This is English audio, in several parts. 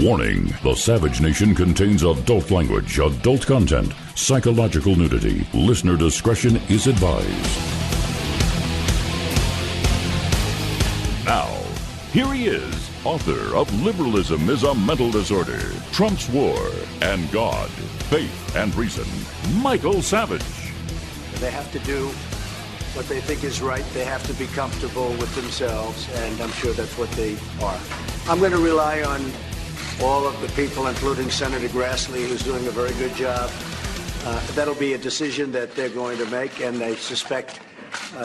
Warning, the Savage Nation contains adult language, adult content, psychological nudity. Listener discretion is advised. Now, here he is, author of Liberalism is a Mental Disorder, Trump's War, and God, Faith, and Reason, Michael Savage. They have to do what they think is right. They have to be comfortable with themselves, and I'm sure that's what they are. I'm going to rely on all of the people, including Senator Grassley, who's doing a very good job. That'll be a decision that they're going to make, and I suspect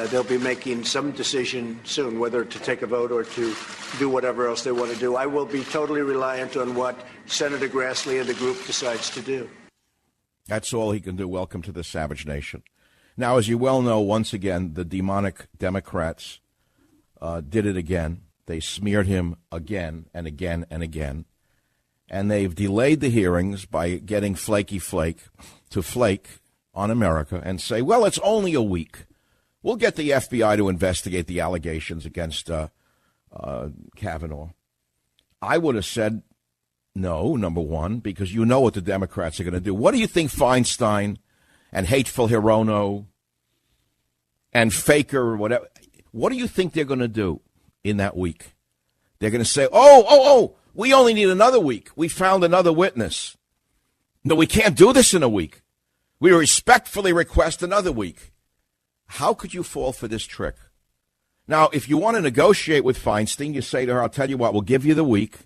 they'll be making some decision soon, whether to take a vote or to do whatever else they want to do. I will be totally reliant on what Senator Grassley and the group decides to do. That's all he can do. Welcome to the Savage Nation. Now, as you well know, once again, the demonic Democrats did it again. They smeared him again and again and again. And they've delayed the hearings by getting Flaky Flake to flake on America and say, well, it's only a week. We'll get the FBI to investigate the allegations against Kavanaugh. I would have said no, number one, because you know what the Democrats are going to do. What do you think Feinstein and Hateful Hirono and Faker, whatever, what do you think they're going to do in that week? They're going to say, oh, we only need another week. We found another witness. No, we can't do this in a week. We respectfully request another week. How could you fall for this trick? Now, if you want to negotiate with Feinstein, you say to her, I'll tell you what, we'll give you the week.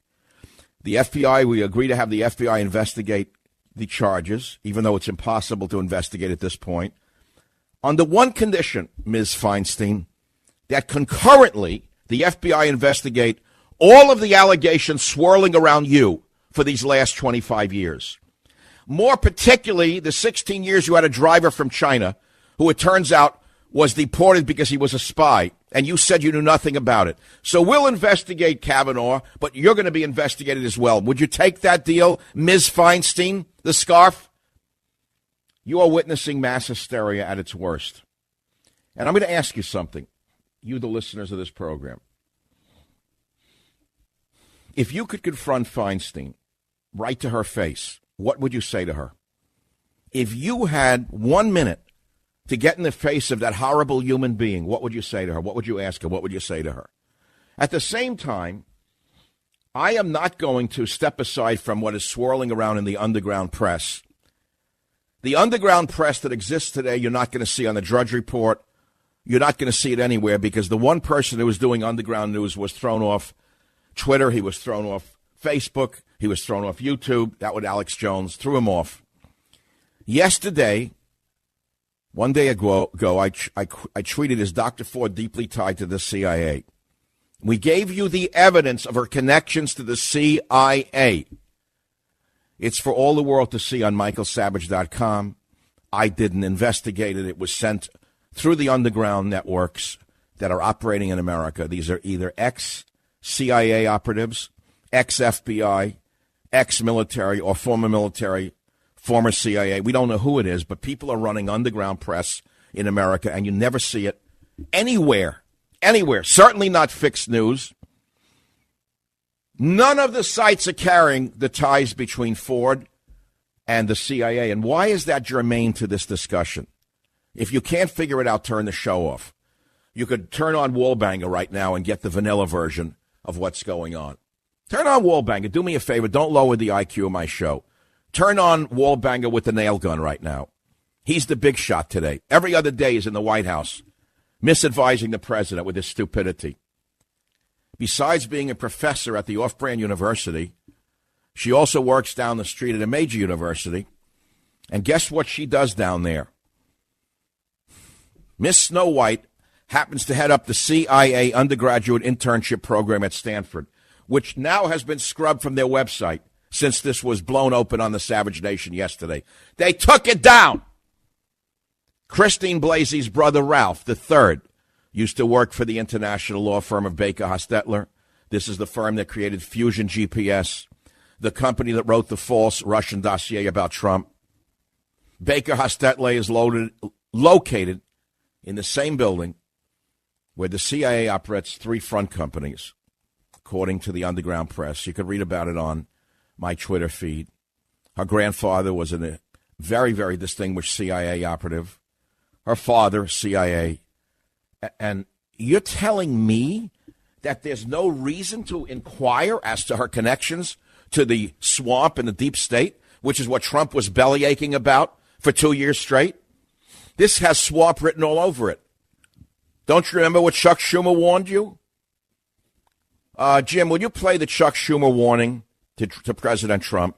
The FBI, we agree to have the FBI investigate the charges, even though it's impossible to investigate at this point. Under one condition, Ms. Feinstein, that concurrently the FBI investigate all of the allegations swirling around you for these last 25 years. More particularly, the 16 years you had a driver from China who it turns out was deported because he was a spy, and you said you knew nothing about it. So we'll investigate Kavanaugh, but you're going to be investigated as well. Would you take that deal, Ms. Feinstein, the scarf? You are witnessing mass hysteria at its worst. And I'm going to ask you something, you the listeners of this program. If you could confront Feinstein right to her face, what would you say to her? If you had 1 minute to get in the face of that horrible human being, what would you say to her? What would you ask her? What would you say to her? At the same time, I am not going to step aside from what is swirling around in the underground press. The underground press that exists today, you're not going to see on the Drudge Report. You're not going to see it anywhere because the one person who was doing underground news was thrown off Twitter. He was thrown off Facebook. He was thrown off YouTube. That was Alex Jones. Threw him off. Yesterday, one day ago, I tweeted, is Dr. Ford deeply tied to the CIA? We gave you the evidence of her connections to the CIA. It's for all the world to see on michaelsavage.com. I didn't investigate it. It was sent through the underground networks that are operating in America. These are either ex-CIA operatives, ex-FBI, ex-military, or former military, former CIA. We don't know who it is, but people are running underground press in America, and you never see it anywhere. Certainly not fixed news. None of the sites are carrying the ties between Ford and the CIA. And why is that germane to this discussion? If you can't figure it out, turn the show off. You could turn on Wallbanger right now and get the vanilla version of what's going on. Turn on Wallbanger. Do me a favor. Don't lower the IQ of my show. Turn on Wallbanger with the nail gun right now. He's the big shot today. Every other day he's in the White House, misadvising the president with his stupidity. Besides being a professor at the Off-Brand University, she also works down the street at a major university. And guess what she does down there? Miss Snow White happens to head up the CIA undergraduate internship program at Stanford, which now has been scrubbed from their website since this was blown open on the Savage Nation yesterday. They took it down. Christine Blasey's brother, Ralph III, used to work for the international law firm of Baker Hostetler. This is the firm that created Fusion GPS, the company that wrote the false Russian dossier about Trump. Baker Hostetler is located in the same building where the CIA operates three front companies, according to the underground press. You could read about it on my Twitter feed. Her grandfather was a very, very distinguished CIA operative. Her father, CIA. And you're telling me that there's no reason to inquire as to her connections to the swamp and the deep state, which is what Trump was bellyaching about for 2 years straight? This has swamp written all over it. Don't you remember what Chuck Schumer warned you? Jim, will you play the Chuck Schumer warning to President Trump,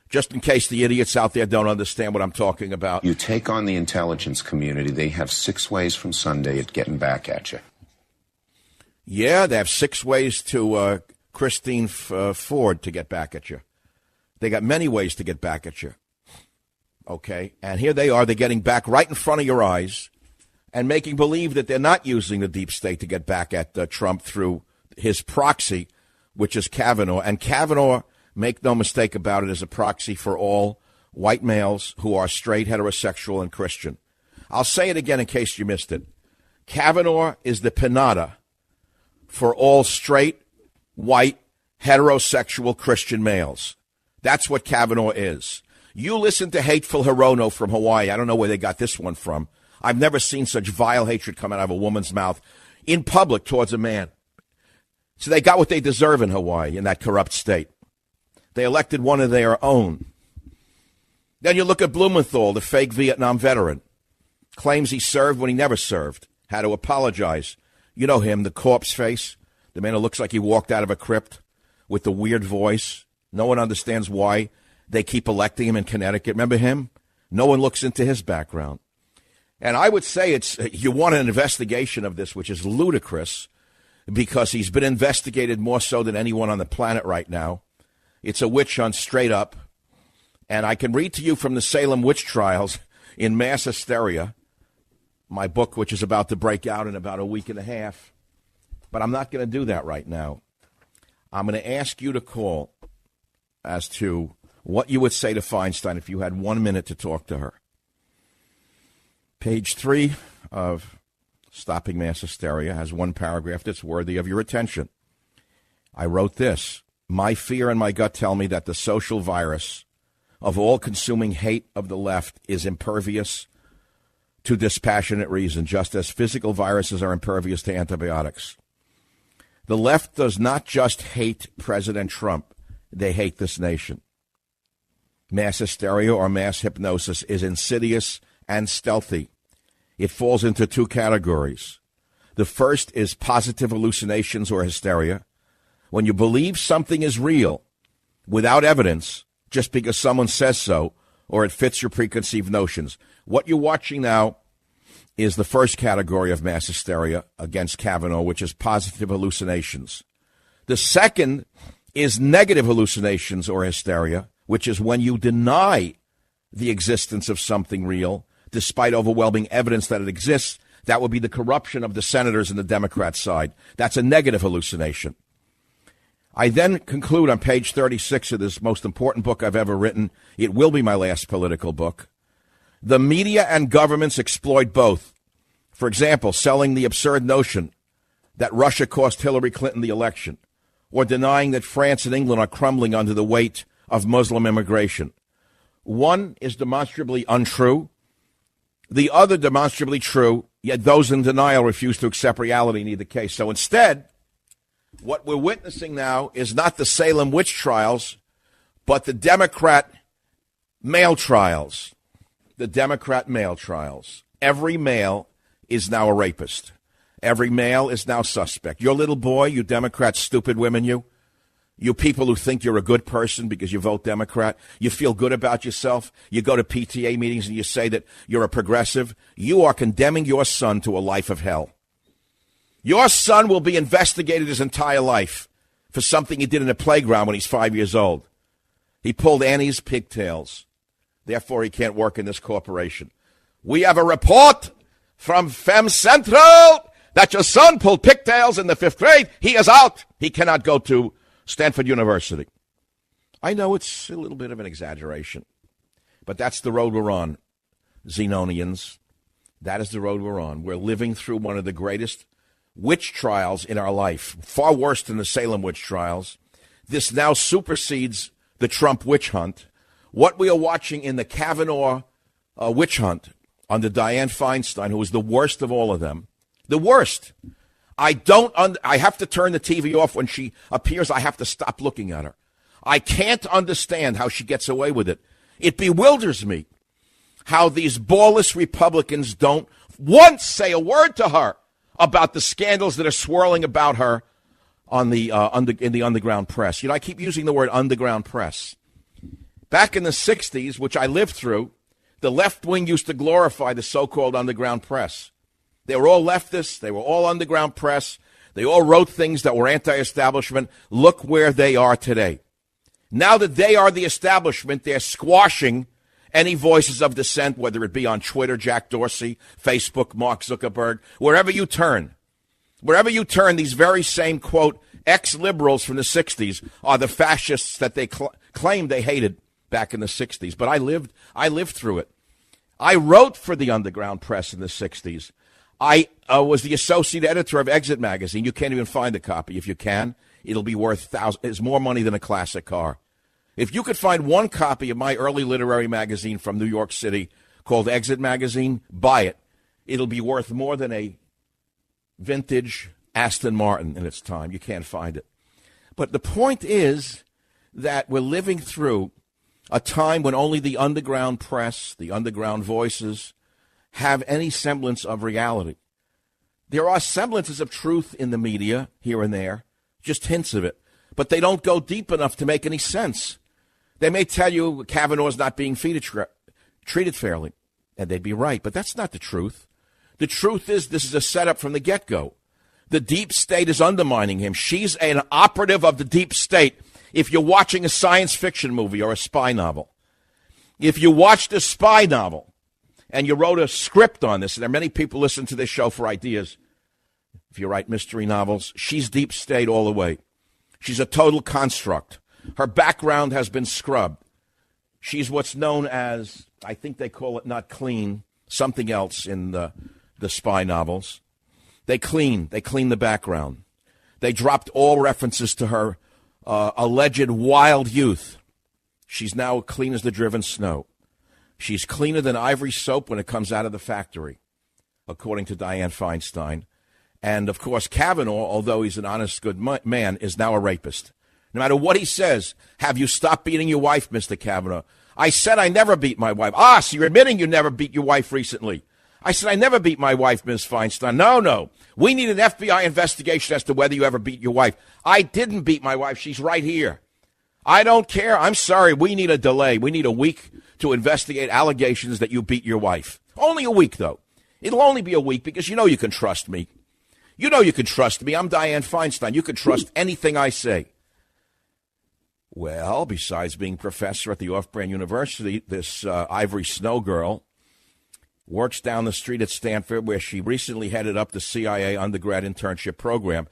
just in case the idiots out there don't understand what I'm talking about? You take on the intelligence community, they have 6 ways from Sunday at getting back at you. Yeah, they have 6 ways to Christine Ford to get back at you. They got many ways to get back at you. Okay, and here they are. They're getting back right in front of your eyes and making believe that they're not using the deep state to get back at Trump through his proxy, which is Kavanaugh. And Kavanaugh, make no mistake about it, is a proxy for all white males who are straight, heterosexual, and Christian. I'll say it again in case you missed it. Kavanaugh is the pinata for all straight, white, heterosexual Christian males. That's what Kavanaugh is. You listen to hateful Hirono from Hawaii. I don't know where they got this one from. I've never seen such vile hatred come out of a woman's mouth in public towards a man. So they got what they deserve in Hawaii, in that corrupt state. They elected one of their own. Then you look at Blumenthal, the fake Vietnam veteran. Claims he served when he never served. Had to apologize. You know him, the corpse face. The man who looks like he walked out of a crypt with the weird voice. No one understands why they keep electing him in Connecticut. Remember him? No one looks into his background. And I would say you want an investigation of this, which is ludicrous, because he's been investigated more so than anyone on the planet right now. It's a witch hunt straight up. And I can read to you from the Salem witch trials in Mass Hysteria, my book, which is about to break out in about a week and a half. But I'm not going to do that right now. I'm going to ask you to call as to what you would say to Feinstein if you had 1 minute to talk to her. Page 3 of Stopping Mass Hysteria has one paragraph that's worthy of your attention. I wrote this: my fear and my gut tell me that the social virus of all-consuming hate of the left is impervious to dispassionate reason, just as physical viruses are impervious to antibiotics. The left does not just hate President Trump, they hate this nation. Mass hysteria or mass hypnosis is insidious and stealthy. It falls into 2 categories. The first is positive hallucinations or hysteria, when you believe something is real without evidence just because someone says so or it fits your preconceived notions. What you're watching now is the first category of mass hysteria against Kavanaugh, which is positive hallucinations. The second is negative hallucinations or hysteria, which is when you deny the existence of something real, despite overwhelming evidence that it exists. That would be the corruption of the senators in the Democrat side. That's a negative hallucination. I then conclude on page 36 of this most important book I've ever written. It will be my last political book. The media and governments exploit both. For example, selling the absurd notion that Russia cost Hillary Clinton the election, or denying that France and England are crumbling under the weight of Muslim immigration. One is demonstrably untrue. The other demonstrably true, yet those in denial refuse to accept reality in either case. So instead, what we're witnessing now is not the Salem witch trials, but the Democrat male trials. The Democrat male trials. Every male is now a rapist. Every male is now suspect. Your little boy, you Democrat stupid women, you people who think you're a good person because you vote Democrat, you feel good about yourself, you go to PTA meetings and you say that you're a progressive, you are condemning your son to a life of hell. Your son will be investigated his entire life for something he did in a playground when he's 5 years old. He pulled Annie's pigtails. Therefore, he can't work in this corporation. We have a report from Fem Central that your son pulled pigtails in the 5th grade. He is out. He cannot go to Stanford University. I know it's a little bit of an exaggeration, but that's the road we're on, Zenonians. That is the road we're on. We're living through one of the greatest witch trials in our life, far worse than the Salem witch trials. This now supersedes the Trump witch hunt, what we are watching in the Kavanaugh witch hunt under Dianne Feinstein, who was the worst of all of them, the worst. I have to turn the TV off when she appears. I have to stop looking at her. I can't understand how she gets away with it. It bewilders me how these ballless Republicans don't once say a word to her about the scandals that are swirling about her on the in the underground press. You know, I keep using the word underground press. Back in the 60s, which I lived through, the left wing used to glorify the so-called underground press. They were all leftists. They were all underground press. They all wrote things that were anti-establishment. Look where they are today. Now that they are the establishment, they're squashing any voices of dissent, whether it be on Twitter, Jack Dorsey, Facebook, Mark Zuckerberg, wherever you turn. Wherever you turn, these very same, quote, ex-liberals from the 60s are the fascists that they claimed they hated back in the 60s. But I lived through it. I wrote for the underground press in the 60s. I was the associate editor of Exit magazine. You can't even find a copy. If you can, it'll be worth thousands. It's more money than a classic car. If you could find one copy of my early literary magazine from New York City called Exit magazine, buy it. It'll be worth more than a vintage Aston Martin in its time. You can't find it. But the point is that we're living through a time when only the underground press, the underground voices, have any semblance of reality. There are semblances of truth in the media here and there, just hints of it, but they don't go deep enough to make any sense. They may tell you Kavanaugh's not being treated fairly, and they'd be right, but that's not the truth. The truth is this is a setup from the get-go. The deep state is undermining him. She's an operative of the deep state. If you're watching a science fiction movie or a spy novel, if you watched a spy novel, and you wrote a script on this, and there are many people listen to this show for ideas. If you write mystery novels, she's deep state all the way. She's a total construct. Her background has been scrubbed. She's what's known as, I think they call it not clean, something else in the spy novels. They clean the background. They dropped all references to her alleged wild youth. She's now clean as the driven snow. She's cleaner than ivory soap when it comes out of the factory, according to Dianne Feinstein. And, of course, Kavanaugh, although he's an honest, good man, is now a rapist. No matter what he says, have you stopped beating your wife, Mr. Kavanaugh? I said I never beat my wife. Ah, so you're admitting you never beat your wife recently. I said I never beat my wife, Ms. Feinstein. No. We need an FBI investigation as to whether you ever beat your wife. I didn't beat my wife. She's right here. I don't care. I'm sorry. We need a delay. We need a week to investigate allegations that you beat your wife. Only a week, though. It'll only be a week because you know you can trust me. You know you can trust me. I'm Dianne Feinstein. You can trust anything I say. Well, besides being professor at the Off-Brand University, this Ivory Snow girl works down the street at Stanford, where she recently headed up the CIA undergrad internship program,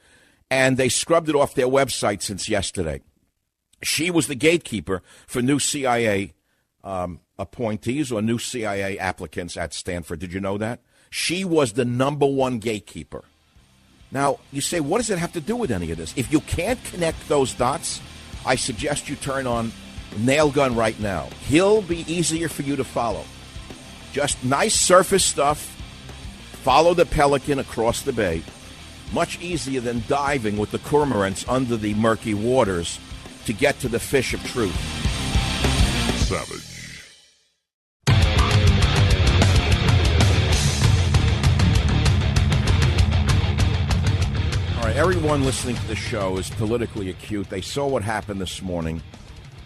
and they scrubbed it off their website since yesterday. She was the gatekeeper for new CIA appointees or new CIA applicants at Stanford. Did you know that? She was the number one gatekeeper. Now, you say, what does it have to do with any of this? If you can't connect those dots, I suggest you turn on Nail Gun right now. He'll be easier for you to follow. Just nice surface stuff. Follow the pelican across the bay. Much easier than diving with the cormorants under the murky waters to get to the fish of truth. Savage. All right, everyone listening to the show is politically acute. They saw what happened this morning.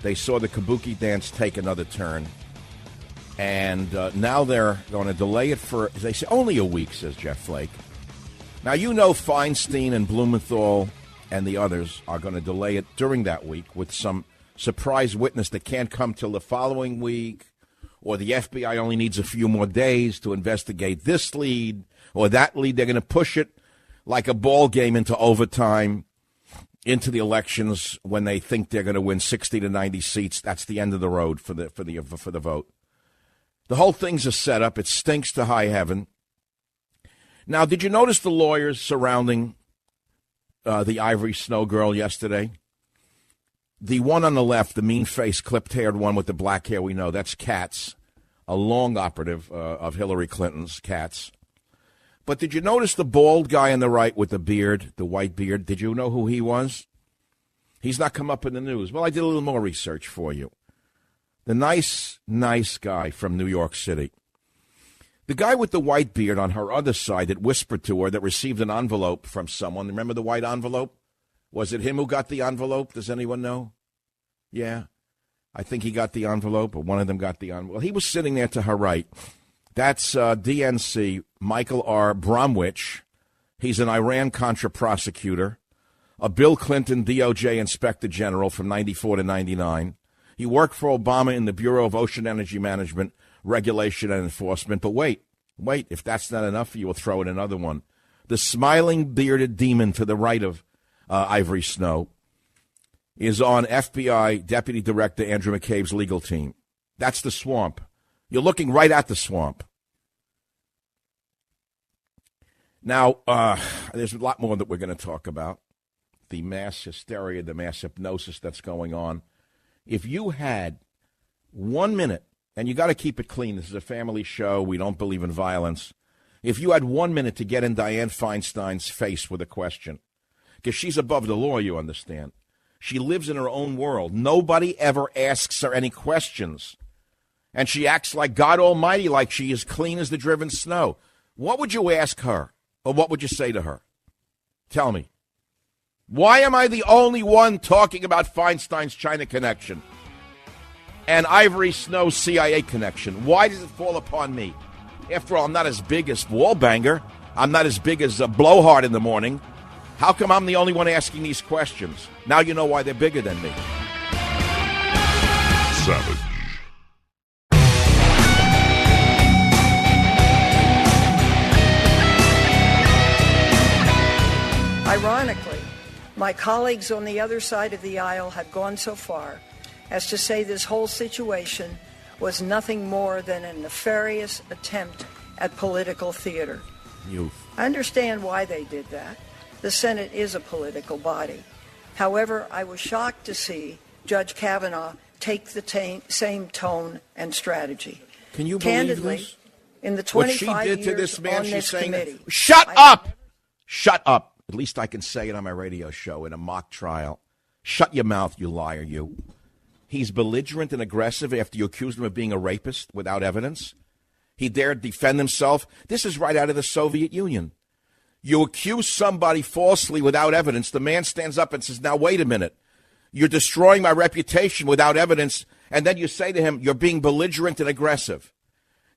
They saw the kabuki dance take another turn. And now they're going to delay it for, they say, only a week, says Jeff Flake. Now, you know Feinstein and Blumenthal and the others are going to delay it during that week with some surprise witness that can't come till the following week, or the FBI only needs a few more days to investigate this lead or that lead. They're going to push it like a ball game into overtime, into the elections when they think they're going to win 60 to 90 seats. That's the end of the road for the vote. The whole thing's a setup. It stinks to high heaven. Now, did you notice the lawyers surrounding the Ivory Snow girl yesterday? The one on the left, the mean-faced, clipped-haired one with the black hair, we know, that's Katz, a long operative of Hillary Clinton's, Katz. But did you notice the bald guy on the right with the beard, the white beard? Did you know who he was? He's not come up in the news. Well, I did a little more research for you. The nice guy from New York City. The guy with the white beard on her other side that whispered to her, that received an envelope from someone. Remember the white envelope? Was it him who got the envelope? Does anyone know? Yeah. I think he got the envelope, or one of them got the envelope. Well, he was sitting there to her right. That's DNC Michael R. Bromwich. He's an Iran-Contra prosecutor, a Bill Clinton DOJ Inspector General from 94 to 99. He worked for Obama in the Bureau of Ocean Energy Management, Regulation, and Enforcement. But wait, if that's not enough for you, we'll throw in another one. The smiling, bearded demon to the right of Ivory Snow is on FBI Deputy Director Andrew McCabe's legal team. That's the swamp. You're looking right at the swamp. Now, there's a lot more that we're going to talk about. The mass hysteria, the mass hypnosis that's going on. If you had 1 minute, and you got to keep it clean, this is a family show, we don't believe in violence. If you had 1 minute to get in Dianne Feinstein's face with a question, because she's above the law, you understand. She lives in her own world. Nobody ever asks her any questions. And she acts like God Almighty, like she is clean as the driven snow. What would you ask her? Or what would you say to her? Tell me. Why am I the only one talking about Feinstein's China connection and Ivory Snow's CIA connection? Why does it fall upon me? After all, I'm not as big as Wallbanger. I'm not as big as Blowhard in the morning. How come I'm the only one asking these questions? Now you know why they're bigger than me. Savage. Ironically, my colleagues on the other side of the aisle have gone so far as to say this whole situation was nothing more than a nefarious attempt at political theater. I understand why they did that. The Senate is a political body. However, I was shocked to see Judge Kavanaugh take the same tone and strategy. Can you Candidly, believe this? In the What she 25 did years to this man, on she's this saying, committee, shut up! Shut up. At least I can say it on my radio show in a mock trial. Shut your mouth, you liar, you. He's belligerent and aggressive after you accused him of being a rapist without evidence. He dared defend himself. This is right out of the Soviet Union. You accuse somebody falsely without evidence. The man stands up and says, now, wait a minute. You're destroying my reputation without evidence. And then you say to him, you're being belligerent and aggressive.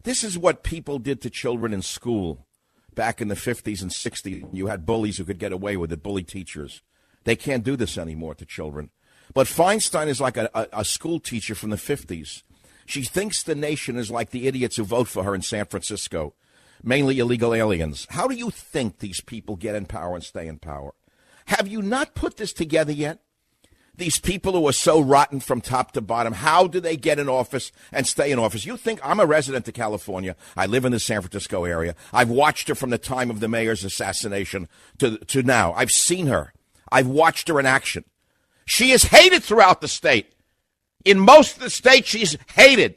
This is what people did to children in school back in the 50s and 60s. You had bullies who could get away with it, bully teachers. They can't do this anymore to children. But Feinstein is like a school teacher from the 50s. She thinks the nation is like the idiots who vote for her in San Francisco, mainly illegal aliens. How do you think these people get in power and stay in power? Have you not put this together yet? These people who are so rotten from top to bottom, how do they get in office and stay in office? You think I'm a resident of California. I live in the San Francisco area. I've watched her from the time of the mayor's assassination to now. I've seen her. I've watched her in action. She is hated throughout the state. In most of the state, she's hated.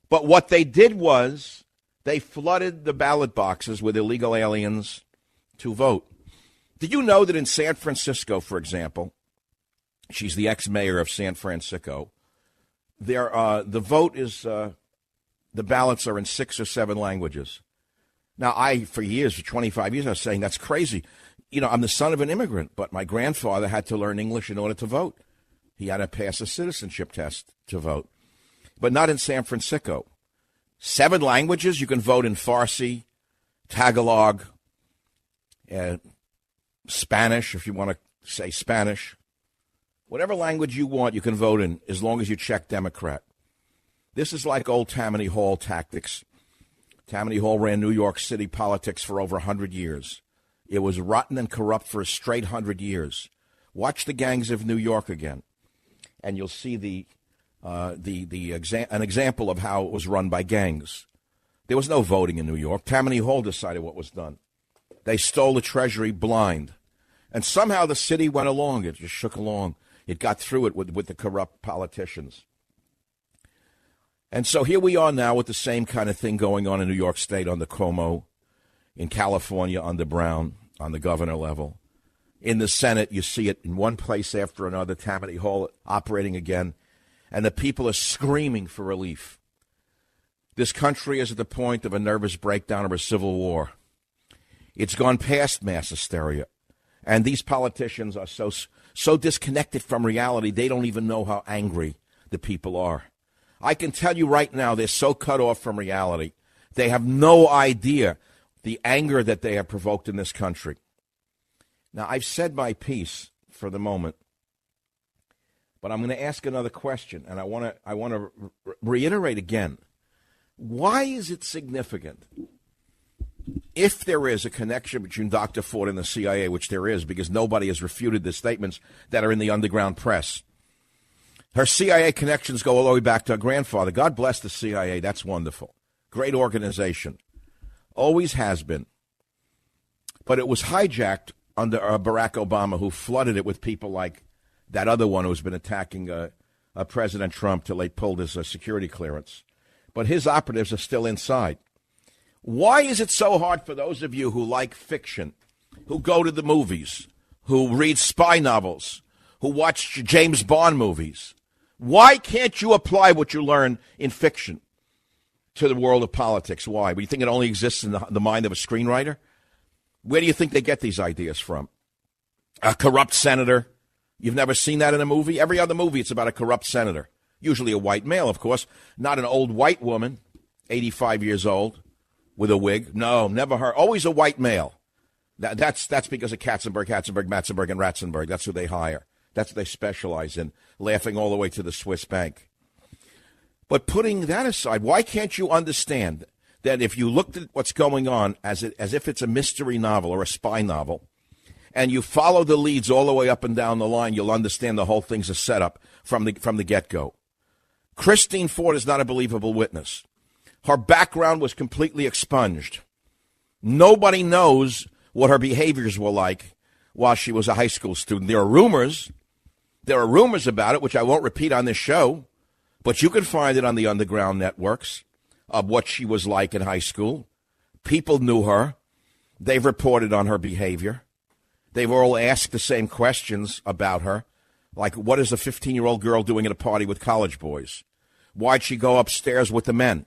But what they did was they flooded the ballot boxes with illegal aliens to vote. Did you know that in San Francisco, for example, she's the ex-mayor of San Francisco, the vote is, the ballots are in 6 or 7 languages. Now, for 25 years, I was saying that's crazy. You know, I'm the son of an immigrant, but my grandfather had to learn English in order to vote. He had to pass a citizenship test to vote, but not in San Francisco. 7 languages. You can vote in Farsi, Tagalog, Spanish, if you want to say Spanish. Whatever language you want, you can vote in as long as you check Democrat. This is like old Tammany Hall tactics. Tammany Hall ran New York City politics for over 100 years. It was rotten and corrupt for a straight 100 years. Watch the Gangs of New York again, and you'll see an example of how it was run by gangs. There was no voting in New York. Tammany Hall decided what was done. They stole the Treasury blind, and somehow the city went along. It just shook along. It got through it with the corrupt politicians. And so here we are now with the same kind of thing going on in New York State under Cuomo, in California under Brown, on the governor level. In the Senate, you see it in one place after another, Tammany Hall operating again, and the people are screaming for relief. This country is at the point of a nervous breakdown or a civil war. It's gone past mass hysteria, and these politicians are so disconnected from reality, they don't even know how angry the people are. I can tell you right now, they're so cut off from reality. They have no idea the anger that they have provoked in this country. Now, I've said my piece for the moment, but I'm going to ask another question, and I want to reiterate again. Why is it significant, if there is a connection between Dr. Ford and the CIA, which there is, because nobody has refuted the statements that are in the underground press? Her CIA connections go all the way back to her grandfather. God bless the CIA. That's wonderful. Great organization. Always has been. But it was hijacked under Barack Obama, who flooded it with people like that other one who's been attacking President Trump till they pulled his security clearance. But his operatives are still inside. Why is it so hard for those of you who like fiction, who go to the movies, who read spy novels, who watch James Bond movies? Why can't you apply what you learn in fiction to the world of politics? Why? Do you think it only exists in the mind of a screenwriter? Where do you think they get these ideas from? A corrupt senator? You've never seen that in a movie? Every other movie, it's about a corrupt senator. Usually a white male, of course, not an old white woman, 85 years old, with a wig. No, never her. Always a white male. That's because of Katzenberg, Matzenberg, and Ratzenberg. That's who they hire. That's what they specialize in, laughing all the way to the Swiss bank. But putting that aside, why can't you understand that if you looked at what's going on as if it's a mystery novel or a spy novel, and you follow the leads all the way up and down the line, you'll understand the whole thing's a setup from the get-go. Christine Ford is not a believable witness. Her background was completely expunged. Nobody knows what her behaviors were like while she was a high school student. There are rumors about it, which I won't repeat on this show, but you can find it on the underground networks of what she was like in high school. People knew her. They've reported on her behavior. They've all asked the same questions about her, like, what is a 15-year-old girl doing at a party with college boys? Why'd she go upstairs with the men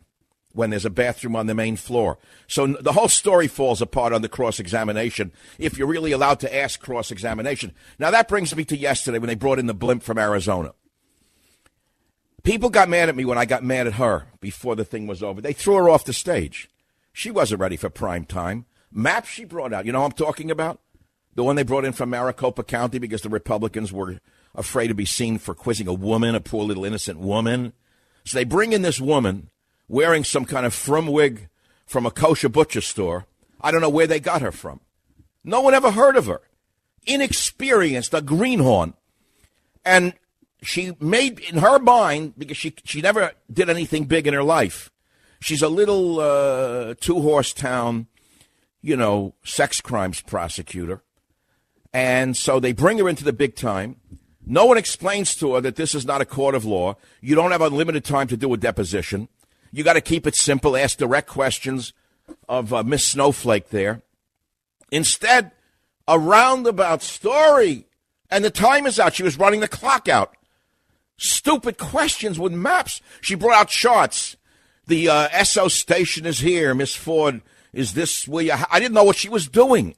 when there's a bathroom on the main floor? So the whole story falls apart on the cross-examination if you're really allowed to ask cross-examination. Now, that brings me to yesterday when they brought in the blimp from Arizona. People got mad at me when I got mad at her before the thing was over. They threw her off the stage. She wasn't ready for prime time. Maps she brought out, you know what I'm talking about? The one they brought in from Maricopa County because the Republicans were afraid to be seen for quizzing a woman, a poor little innocent woman. So they bring in this woman wearing some kind of frum wig from a kosher butcher store. I don't know where they got her from. No one ever heard of her. Inexperienced, a greenhorn. And she made, in her mind, because she never did anything big in her life, she's a little two-horse town, sex crimes prosecutor. And so they bring her into the big time. No one explains to her that this is not a court of law. You don't have unlimited time to do a deposition. You got to keep it simple, ask direct questions of Miss Snowflake there. Instead, a roundabout story. And the time is out. She was running the clock out. Stupid questions with maps. She brought out charts. The Esso station is here. Miss Ford, is this where you... I didn't know what she was doing.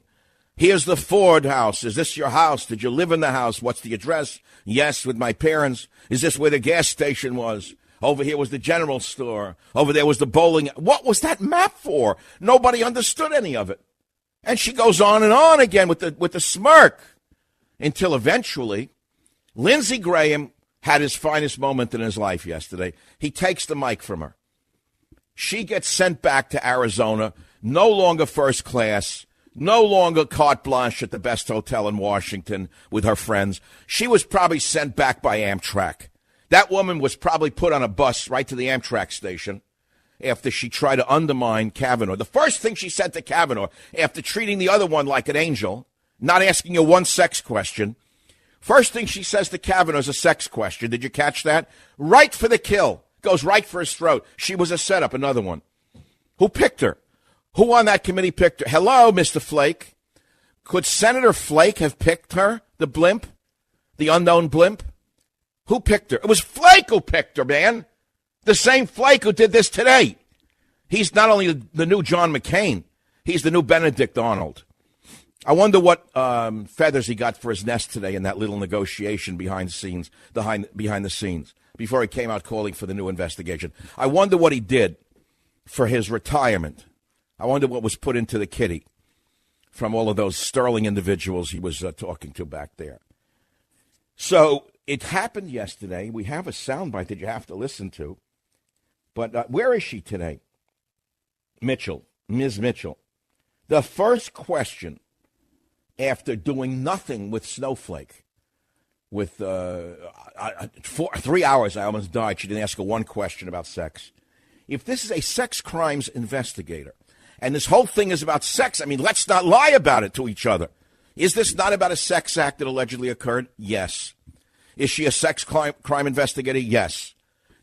Here's the Ford house. Is this your house? Did you live in the house? What's the address? Yes, with my parents. Is this where the gas station was? Over here was the general store. Over there was the bowling. What was that map for? Nobody understood any of it. And she goes on and on again with the smirk until eventually Lindsey Graham had his finest moment in his life yesterday. He takes the mic from her. She gets sent back to Arizona, no longer first class, no longer carte blanche at the best hotel in Washington with her friends. She was probably sent back by Amtrak. That woman was probably put on a bus right to the Amtrak station after she tried to undermine Kavanaugh. The first thing she said to Kavanaugh, after treating the other one like an angel, not asking her one sex question, First thing she says to Kavanaugh is a sex question. Did you catch that? Right for the kill. Goes right for his throat. She was a setup, another one. Who picked her? Who on that committee picked her? Hello, Mr. Flake. Could Senator Flake have picked her, the blimp? The unknown blimp? Who picked her? It was Flake who picked her, man. The same Flake who did this today. He's not only the new John McCain, he's the new Benedict Arnold. I wonder what feathers he got for his nest today in that little negotiation behind the scenes, before he came out calling for the new investigation. I wonder what he did for his retirement. I wonder what was put into the kitty from all of those sterling individuals he was talking to back there. So it happened yesterday. We have a soundbite that you have to listen to. But where is she today? Mitchell, Ms. Mitchell. The first question after doing nothing with Snowflake, with 3 hours, I almost died. She didn't ask her one question about sex. If this is a sex crimes investigator, and this whole thing is about sex, I mean, let's not lie about it to each other. Is this not about a sex act that allegedly occurred? Yes. Is she a sex crime investigator? Yes.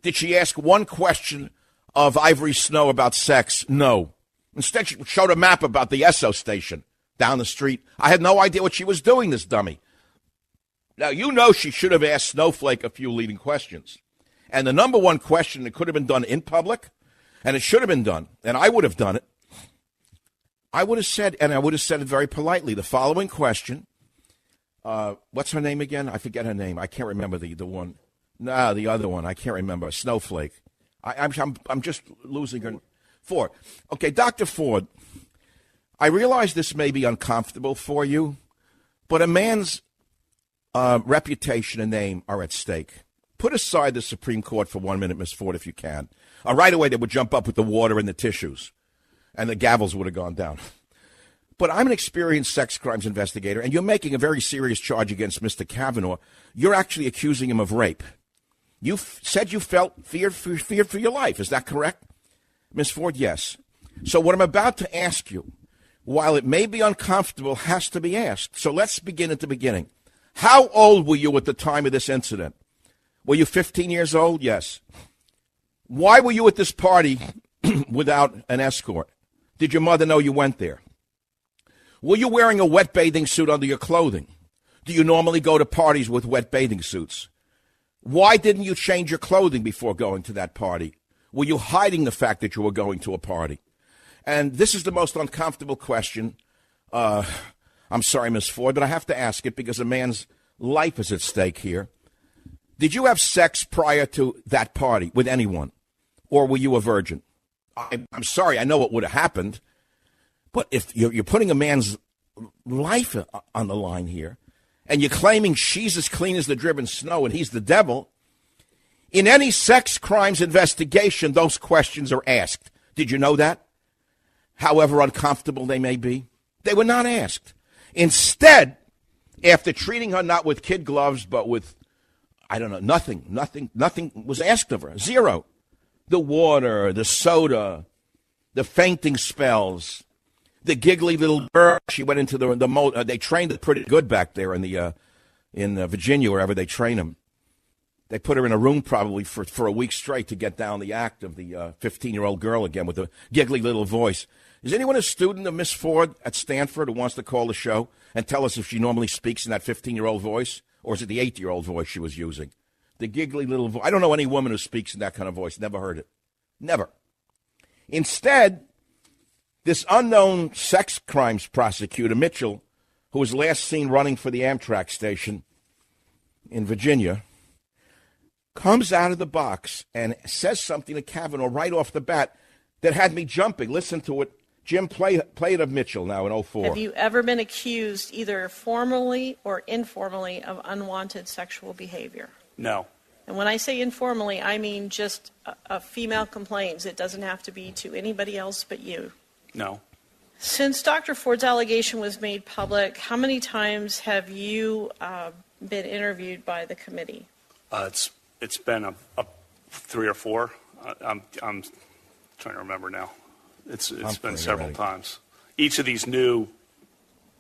Did she ask one question of Ivory Snow about sex? No. Instead, she showed a map about the Esso station down the street. I had no idea what she was doing, this dummy. Now, you know she should have asked Snowflake a few leading questions. And the number one question that could have been done in public, and it should have been done, and I would have done it, I would have said, and I would have said it very politely, the following question. What's her name again? I forget her name. I can't remember the one. No, the other one. I can't remember. Snowflake. I'm just losing her. Ford. Okay, Dr. Ford, I realize this may be uncomfortable for you, but a man's reputation and name are at stake. Put aside the Supreme Court for 1 minute, Ms. Ford, if you can. Right away, they would jump up with the water and the tissues, and the gavels would have gone down. But I'm an experienced sex crimes investigator, and you're making a very serious charge against Mr. Kavanaugh. You're actually accusing him of rape. You said you felt fear for your life. Is that correct? Ms. Ford, yes. So what I'm about to ask you, while it may be uncomfortable, has to be asked. So let's begin at the beginning. How old were you at the time of this incident? Were you 15 years old? Yes. Why were you at this party without an escort? Did your mother know you went there? Were you wearing a wet bathing suit under your clothing? Do you normally go to parties with wet bathing suits? Why didn't you change your clothing before going to that party? Were you hiding the fact that you were going to a party? And this is the most uncomfortable question. I'm sorry, Ms. Ford, but I have to ask it because a man's life is at stake here. Did you have sex prior to that party with anyone? Or were you a virgin? I'm sorry, I know what would have happened. But if you're putting a man's life on the line here, and you're claiming she's as clean as the driven snow and he's the devil, in any sex crimes investigation, those questions are asked. Did you know that? However uncomfortable they may be. They were not asked. Instead, after treating her not with kid gloves, but with, I don't know, nothing was asked of her. Zero. The water, the soda, the fainting spells, the giggly little girl. She went into the they trained her pretty good back there in Virginia, wherever they train them. They put her in a room probably for a week straight to get down the act of the 15-year-old girl again with the giggly little voice. Is anyone a student of Miss Ford at Stanford who wants to call the show and tell us if she normally speaks in that 15-year-old voice, or is it the 8-year-old voice she was using? The giggly little voice. I don't know any woman who speaks in that kind of voice. Never heard it. Never. Instead, this unknown sex crimes prosecutor, Mitchell, who was last seen running for the Amtrak station in Virginia, comes out of the box and says something to Kavanaugh right off the bat that had me jumping. Listen to it. Jim, play it of Mitchell now in 2004. Have you ever been accused, either formally or informally, of unwanted sexual behavior? No. And when I say informally, I mean just a female complains. It doesn't have to be to anybody else but you. No. Since Dr. Ford's allegation was made public, how many times have you been interviewed by the committee? It's been a 3 or 4. I'm trying to remember now. It's been several times. Each of these new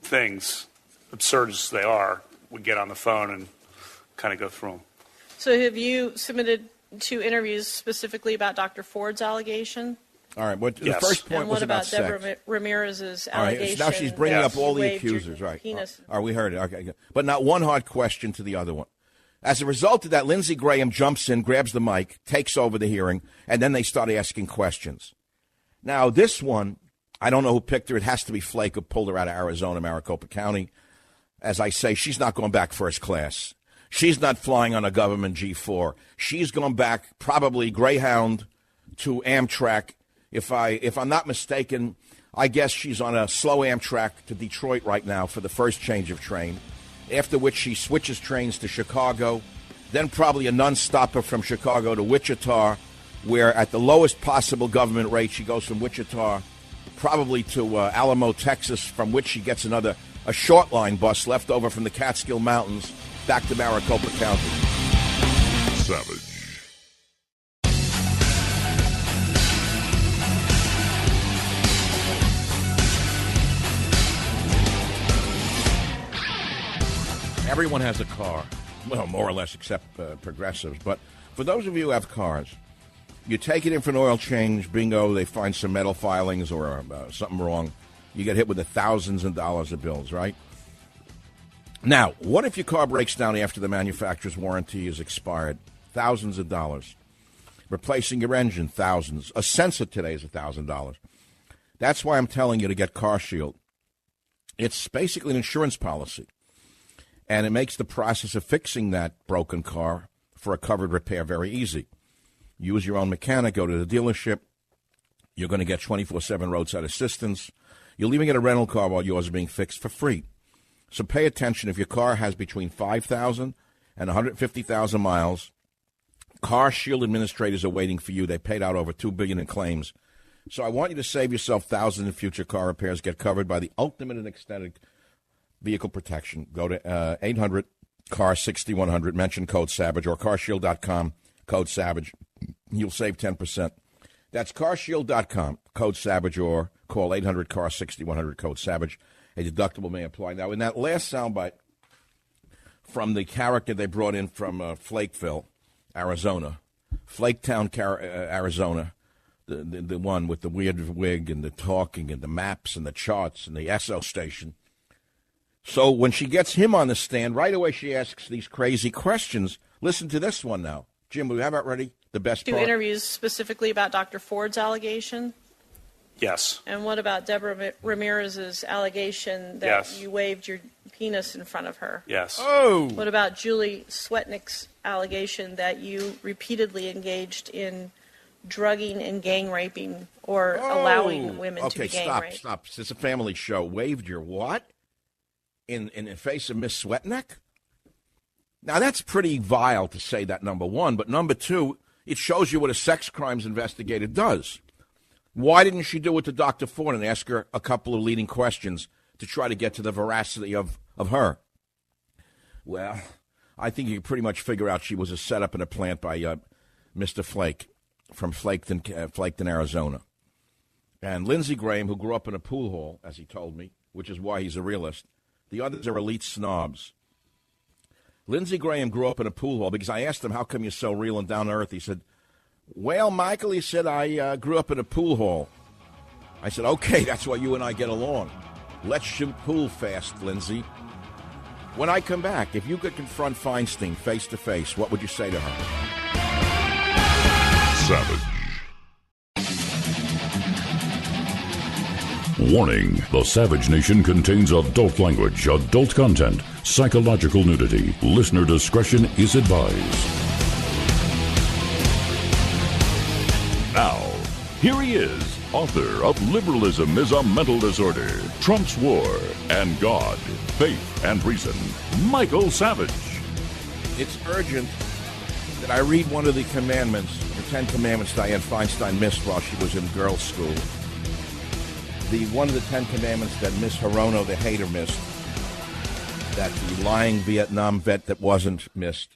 things, absurd as they are, we get on the phone and kind of go through them. So have you submitted 2 interviews specifically about Dr. Ford's allegation? All right. What, Yes. The first point And was what about sex. Deborah Ramirez's All right, allegation? now she's bringing Yes. up all you the waved your accusers, right? penis. All right, we heard it. Okay, good. But not one hard question to the other one. As a result of that, Lindsey Graham jumps in, grabs the mic, takes over the hearing, and then they start asking questions. Now, this one, I don't know who picked her. It has to be Flake who pulled her out of Arizona, Maricopa County. As I say, she's not going back first class. She's not flying on a government G4. She's going back probably Greyhound to Amtrak. If I'm not mistaken, I guess she's on a slow Amtrak to Detroit right now for the first change of train, after which she switches trains to Chicago, then probably a non-stopper from Chicago to Wichita, where at the lowest possible government rate she goes from Wichita probably to Alamo, Texas, from which she gets a short line bus left over from the Catskill Mountains back to Maricopa County. Savage. Everyone has a car, well, more or less, except progressives. But for those of you who have cars, you take it in for an oil change, bingo, they find some metal filings or something wrong. You get hit with thousands of dollars of bills, right? Now, what if your car breaks down after the manufacturer's warranty is expired? Thousands of dollars. Replacing your engine, thousands. A sensor today is $1,000. That's why I'm telling you to get CarShield. It's basically an insurance policy. And it makes the process of fixing that broken car for a covered repair very easy. Use your own mechanic, go to the dealership. You're going to get 24/7 roadside assistance. You'll even get a rental car while yours is being fixed for free. So pay attention. If your car has between 5,000 and 150,000 miles, CarShield administrators are waiting for you. They paid out over $2 billion in claims. So I want you to save yourself thousands in future car repairs. Get covered by the ultimate and extended vehicle protection. Go to 800-CAR-6100, mention code SAVAGE, or carshield.com, code SAVAGE. You'll save 10%. That's carshield.com, code SAVAGE, or call 800-CAR-6100, code SAVAGE. A deductible may apply. Now, in that last soundbite from the character they brought in from Flakeville, Arizona, Flaketown, Arizona, the one with the weird wig and the talking and the maps and the charts and the SO station. So when she gets him on the stand, right away she asks these crazy questions. Listen to this one now. Jim, we have it ready? The best Two part? interviews specifically about Dr. Ford's allegation? Yes. And what about Deborah Ramirez's allegation that Yes. you waved your penis in front of her? Yes. Oh! What about Julie Swetnick's allegation that you repeatedly engaged in drugging and gang raping or allowing women to be gang raped? Stop. It's a family show. Waved your what? In the face of Miss Swetnick? Now, that's pretty vile to say that, number one. But number two, it shows you what a sex crimes investigator does. Why didn't she do it to Dr. Ford and ask her a couple of leading questions to try to get to the veracity of her? Well, I think you can pretty much figure out she was a setup in a plant by Mr. Flake from Flaketon, Arizona. And Lindsey Graham, who grew up in a pool hall, as he told me, which is why he's a realist. The others are elite snobs. Lindsey Graham grew up in a pool hall because I asked him, how come you're so real and down to earth? He said, well, Michael, he said, I grew up in a pool hall. I said, okay, that's why you and I get along. Let's shoot pool fast, Lindsey. When I come back, if you could confront Feinstein face to face, what would you say to her? Savage. Warning, the Savage Nation contains adult language, adult content, psychological nudity. Listener discretion is advised. Now, here he is, author of Liberalism is a Mental Disorder, Trump's War, and God, Faith, and Reason, Michael Savage. It's urgent that I read one of the commandments, the 10 Commandments Dianne Feinstein missed while she was in girls' school. One of the 10 Commandments that Miss Hirono, the hater, missed, that the lying Vietnam vet that wasn't missed.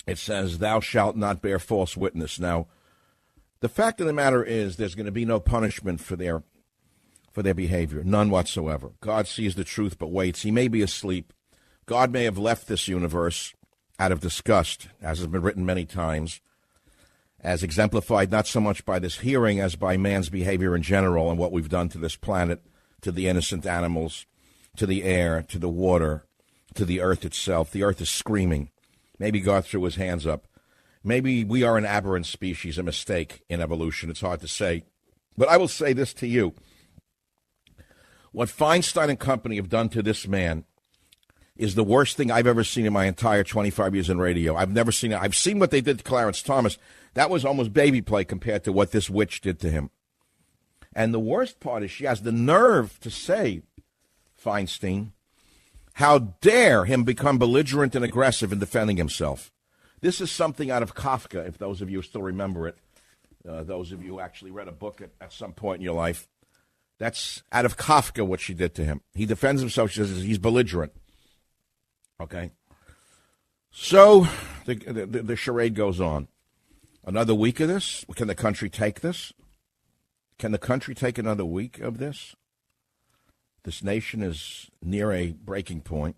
It says, thou shalt not bear false witness. Now, the fact of the matter is there's going to be no punishment for their behavior, none whatsoever. God sees the truth but waits. He may be asleep, God may have left this universe out of disgust, as has been written many times, as exemplified not so much by this hearing as by man's behavior in general and what we've done to this planet, to the innocent animals, to the air, to the water, to the earth itself. The earth is screaming. Maybe God threw his hands up. Maybe we are an aberrant species, a mistake in evolution. It's hard to say. But I will say this to you. What Feinstein and company have done to this man is the worst thing I've ever seen in my entire 25 years in radio. I've never seen it. I've seen what they did to Clarence Thomas. That was almost baby play compared to what this witch did to him. And the worst part is she has the nerve to say, Feinstein, how dare him become belligerent and aggressive in defending himself. This is something out of Kafka, if those of you still remember it. Those of you who actually read a book at some point in your life. That's out of Kafka what she did to him. He defends himself. She says he's belligerent. Okay? So the charade goes on. Another week of this? Can the country take this? Can the country take another week of this? This nation is near a breaking point.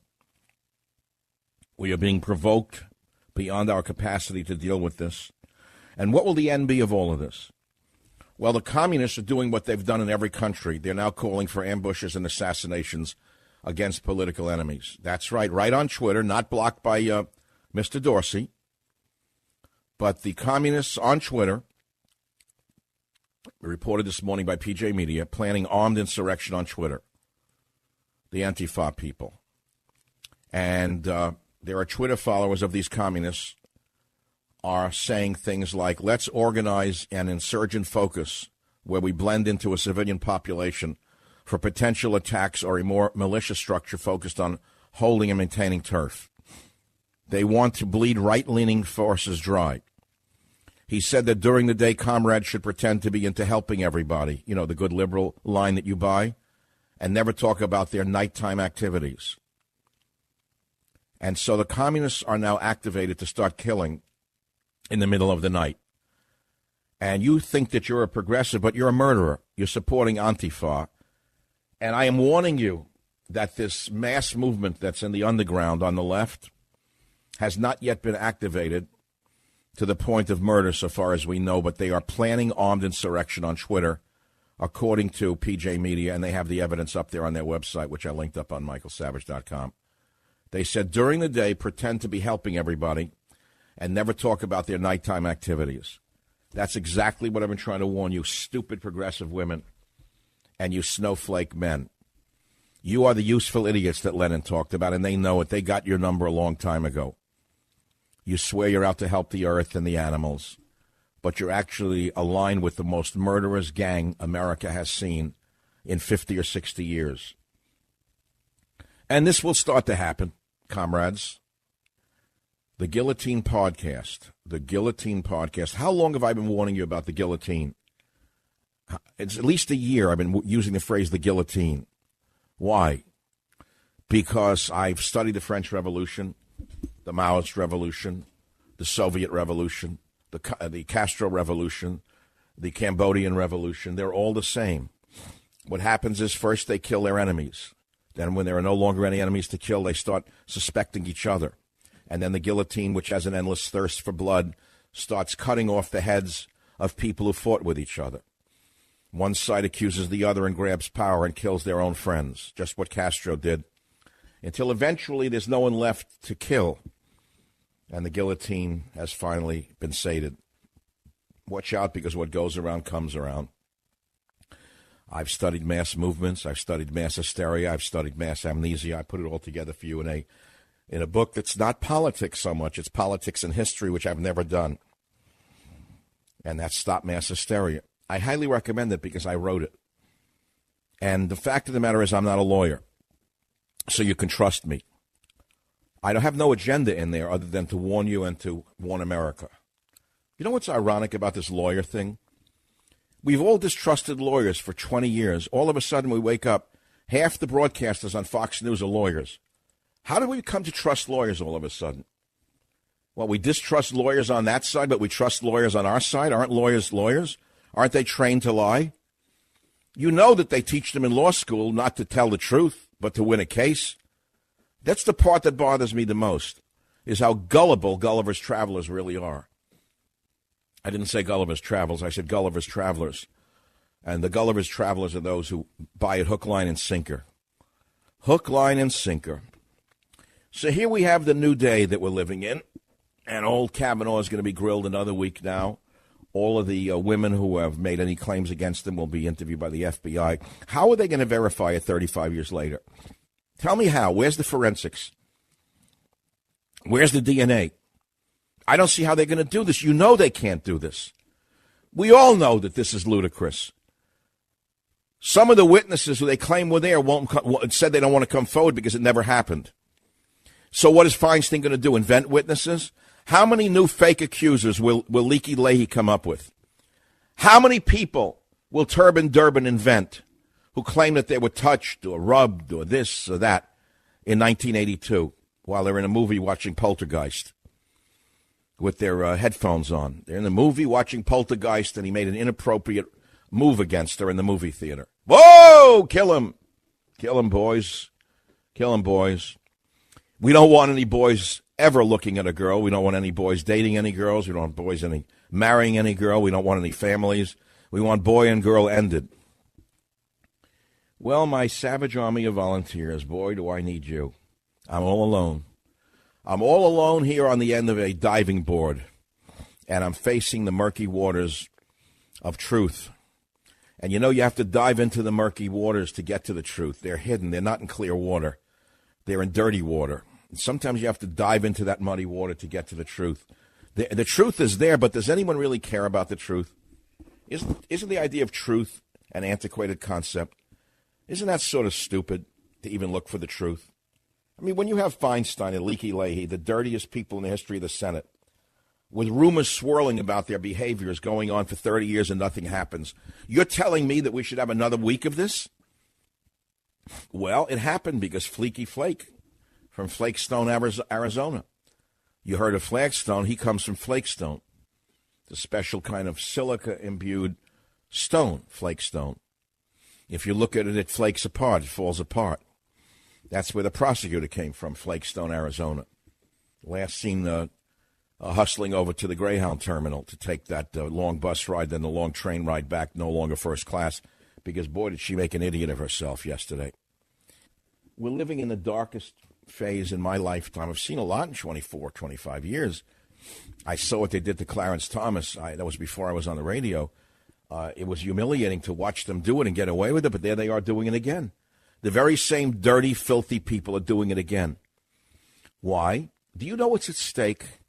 We are being provoked beyond our capacity to deal with this. And what will the end be of all of this? Well, the communists are doing what they've done in every country. They're now calling for ambushes and assassinations against political enemies. That's right on Twitter, not blocked by Mr. Dorsey. But the communists on Twitter, reported this morning by PJ Media, planning armed insurrection on Twitter. The Antifa people. And there are Twitter followers of these communists are saying things like, let's organize an insurgent focus where we blend into a civilian population for potential attacks or a more malicious structure focused on holding and maintaining turf. They want to bleed right-leaning forces dry. He said that during the day, comrades should pretend to be into helping everybody, you know, the good liberal line that you buy, and never talk about their nighttime activities. And so the communists are now activated to start killing in the middle of the night. And you think that you're a progressive, but you're a murderer. You're supporting Antifa. And I am warning you that this mass movement that's in the underground on the left has not yet been activated to the point of murder so far as we know, but they are planning armed insurrection on Twitter, according to PJ Media, and they have the evidence up there on their website, which I linked up on michaelsavage.com. They said during the day, pretend to be helping everybody and never talk about their nighttime activities. That's exactly what I've been trying to warn you, stupid progressive women and you snowflake men. You are the useful idiots that Lenin talked about, and they know it. They got your number a long time ago. You swear you're out to help the earth and the animals, but you're actually aligned with the most murderous gang America has seen in 50 or 60 years. And this will start to happen, comrades. The Guillotine Podcast. The Guillotine Podcast. How long have I been warning you about the guillotine? It's at least a year I've been using the phrase the guillotine. Why? Because I've studied the French Revolution, the Maoist Revolution, the Soviet Revolution, the Castro Revolution, the Cambodian Revolution. They're all the same. What happens is first they kill their enemies. Then when there are no longer any enemies to kill, they start suspecting each other. And then the guillotine, which has an endless thirst for blood, starts cutting off the heads of people who fought with each other. One side accuses the other and grabs power and kills their own friends, just what Castro did, until eventually there's no one left to kill, and the guillotine has finally been sated. Watch out, because what goes around comes around. I've studied mass movements. I've studied mass hysteria. I've studied mass amnesia. I put it all together for you in a book that's not politics so much. It's politics and history, which I've never done. And that's Stop Mass Hysteria. I highly recommend it because I wrote it. And the fact of the matter is I'm not a lawyer, so you can trust me. I don't have no agenda in there other than to warn you and to warn America. You know what's ironic about this lawyer thing? We've all distrusted lawyers for 20 years. All of a sudden we wake up, half the broadcasters on Fox News are lawyers. How did we come to trust lawyers all of a sudden? Well, we distrust lawyers on that side, but we trust lawyers on our side. Aren't lawyers lawyers? Aren't they trained to lie? You know that they teach them in law school not to tell the truth, but to win a case. That's the part that bothers me the most, is how gullible Gulliver's Travelers really are. I didn't say Gulliver's Travels. I said Gulliver's Travelers. And the Gulliver's Travelers are those who buy it hook, line, and sinker. Hook, line, and sinker. So here we have the new day that we're living in. And old Kavanaugh is going to be grilled another week now. All of the women who have made any claims against him will be interviewed by the FBI. How are they going to verify it 35 years later? Tell me how. Where's the forensics? Where's the DNA? I don't see how they're going to do this. You know they can't do this. We all know that this is ludicrous. Some of the witnesses who they claim were there said they don't want to come forward because it never happened. So what is Feinstein going to do, invent witnesses? How many new fake accusers will Leaky Leahy come up with? How many people will Turban Durbin invent who claim that they were touched or rubbed or this or that in 1982 while they're in a movie watching Poltergeist with their headphones on? They're in the movie watching Poltergeist, and he made an inappropriate move against her in the movie theater. Whoa! Kill him. Kill him, boys. Kill him, boys. We don't want any boys ever looking at a girl. We don't want any boys dating any girls. We don't want boys marrying any girl. We don't want any families. We want boy and girl ended. Well, my savage army of volunteers, boy, do I need you. I'm all alone. I'm all alone here on the end of a diving board, and I'm facing the murky waters of truth. And you know you have to dive into the murky waters to get to the truth. They're hidden. They're not in clear water. They're in dirty water. And sometimes you have to dive into that muddy water to get to the truth. The truth is there, but does anyone really care about the truth? Isn't the idea of truth an antiquated concept? Isn't that sort of stupid to even look for the truth? I mean, when you have Feinstein and Leaky Leahy, the dirtiest people in the history of the Senate, with rumors swirling about their behaviors going on for 30 years and nothing happens, you're telling me that we should have another week of this? Well, it happened because Fleeky Flake from Flakestone, Arizona. You heard of Flagstone. He comes from Flakestone, the special kind of silica-imbued stone, Flakestone. If you look at it, it flakes apart. It falls apart. That's where the prosecutor came from, Flakestone, Arizona. Last seen hustling over to the Greyhound terminal to take that long bus ride, then the long train ride back, no longer first class, because, boy, did she make an idiot of herself yesterday. We're living in the darkest phase in my lifetime. I've seen a lot in 24, 25 years. I saw what they did to Clarence Thomas. That was before I was on the radio. It was humiliating to watch them do it and get away with it, but there they are doing it again. The very same dirty, filthy people are doing it again. Why? Do you know what's at stake?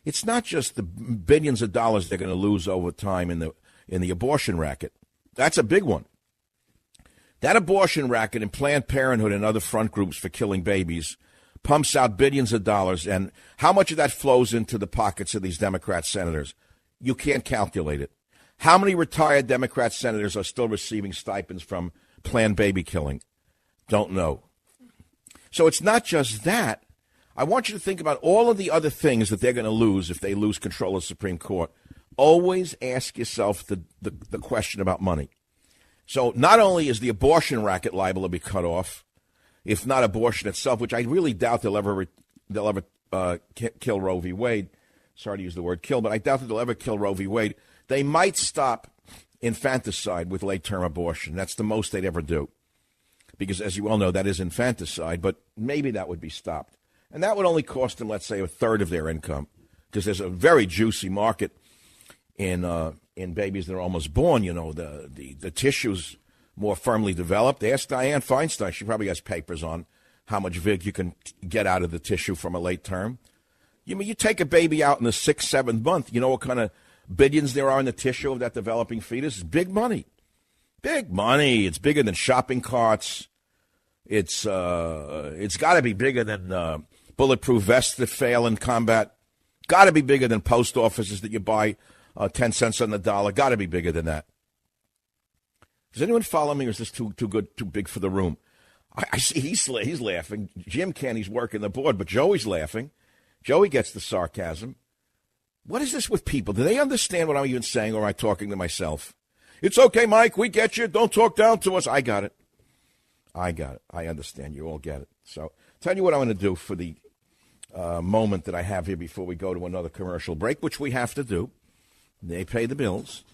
It's not just the billions of dollars they're going to lose over time in the abortion racket. That's a big one. That abortion racket and Planned Parenthood and other front groups for killing babies pumps out billions of dollars, and how much of that flows into the pockets of these Democrat senators? You can't calculate it. How many retired Democrat senators are still receiving stipends from planned baby killing? Don't know. So it's not just that. I want you to think about all of the other things that they're going to lose if they lose control of the Supreme Court. Always ask yourself the question about money. So not only is the abortion racket liable to be cut off, if not abortion itself, which I really doubt they'll ever kill Roe v. Wade. Sorry to use the word kill, but I doubt that they'll ever kill Roe v. Wade. They might stop infanticide with late-term abortion. That's the most they'd ever do. Because, as you well know, that is infanticide, but maybe that would be stopped. And that would only cost them, let's say, a third of their income, because there's a very juicy market in babies that are almost born. You know, the tissue's more firmly developed. Ask Dianne Feinstein. She probably has papers on how much vig you can get out of the tissue from a late term. You take a baby out in the 6th, 7th month, you know what kind of billions there are in the tissue of that developing fetus? It's big money. Big money. It's bigger than shopping carts. It's got to be bigger than bulletproof vests that fail in combat. Got to be bigger than post offices that you buy 10 cents on the dollar. Got to be bigger than that. Does anyone follow me, or is this too good, too big for the room? I see he's laughing. Jim can't. He's working the board, but Joey's laughing. Joey gets the sarcasm. What is this with people? Do they understand what I'm even saying, or am I talking to myself? It's okay, Mike. We get you. Don't talk down to us. I got it. I understand. You all get it. So Tell you what I'm going to do for the moment that I have here before we go to another commercial break, which we have to do. They pay the bills.